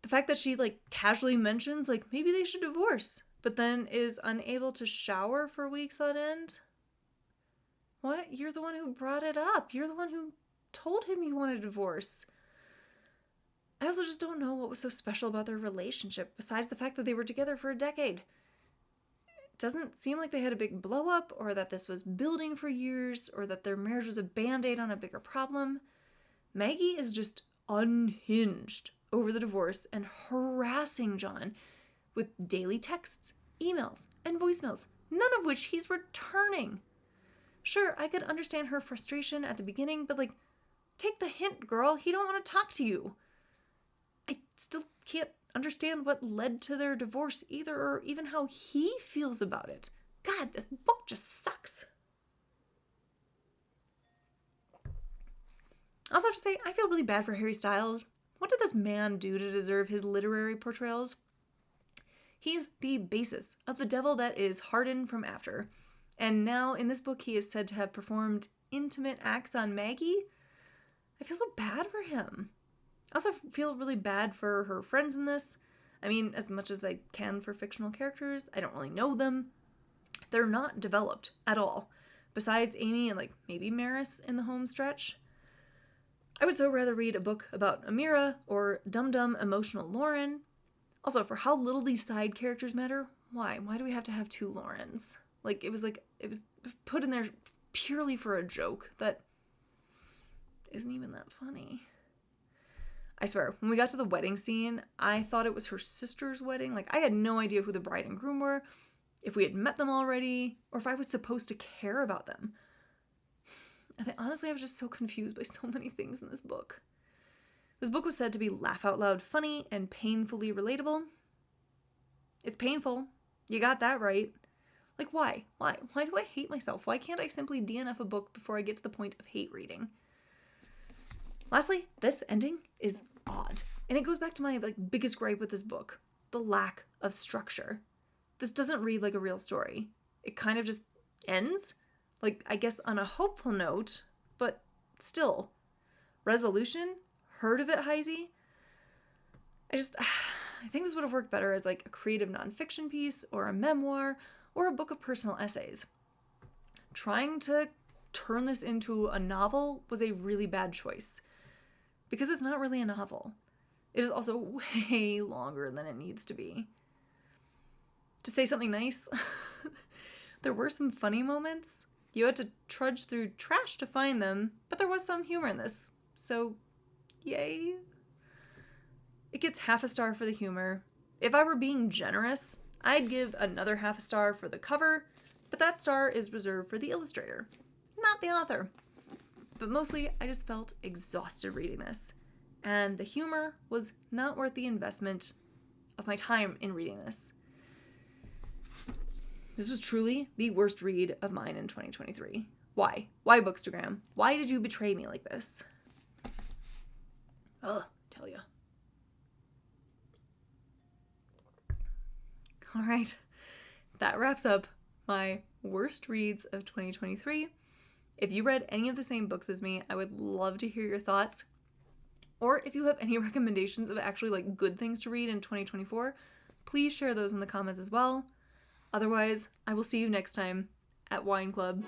The fact that she casually mentions maybe they should divorce, but then is unable to shower for weeks on end. What? You're the one who brought it up. You're the one who told him you wanted a divorce. I also just don't know what was so special about their relationship besides the fact that they were together for a decade. It doesn't seem like they had a big blow up or that this was building for years or that their marriage was a band-aid on a bigger problem. Maggie is just unhinged over the divorce and harassing John with daily texts, emails, and voicemails, none of which he's returning. Sure, I could understand her frustration at the beginning, but take the hint, girl. He don't want to talk to you. I still can't understand what led to their divorce either, or even how he feels about it. God, this book just sucks. I also have to say, I feel really bad for Harry Styles. What did this man do to deserve his literary portrayals? He's the basis of the devil that is Harden from After. And now in this book he is said to have performed intimate acts on Maggie. I feel so bad for him. I also feel really bad for her friends in this. I mean, as much as I can for fictional characters, I don't really know them. They're not developed at all, besides Amy and maybe Maris in the home stretch. I would so rather read a book about Amira or dum-dum emotional Lauren. Also, for how little these side characters matter, why? Why do we have to have two Laurens? It was put in there purely for a joke that isn't even that funny. I swear, when we got to the wedding scene, I thought it was her sister's wedding. I had no idea who the bride and groom were, if we had met them already, or if I was supposed to care about them. And honestly, I was just so confused by so many things in this book. This book was said to be laugh-out-loud funny and painfully relatable. It's painful. You got that right. Why? Why do I hate myself? Why can't I simply DNF a book before I get to the point of hate reading? Lastly, this ending is odd. And it goes back to my biggest gripe with this book. The lack of structure. This doesn't read like a real story. It kind of just ends. I guess on a hopeful note, but still. Resolution? Heard of it, Heisey? I think this would have worked better as a creative nonfiction piece or a memoir or a book of personal essays. Trying to turn this into a novel was a really bad choice because it's not really a novel. It is also way longer than it needs to be. To say something nice, there were some funny moments. You had to trudge through trash to find them, but there was some humor in this. So, yay. It gets half a star for the humor. If I were being generous, I'd give another half a star for the cover, but that star is reserved for the illustrator, not the author. But mostly, I just felt exhausted reading this, and the humor was not worth the investment of my time in reading this. This was truly the worst read of mine in 2023. Why? Why, Bookstagram? Why did you betray me like this? Ugh, tell ya. All right, that wraps up my worst reads of 2023. If you read any of the same books as me, I would love to hear your thoughts. Or if you have any recommendations of actually good things to read in 2024, please share those in the comments as well. Otherwise, I will see you next time at Whine Club.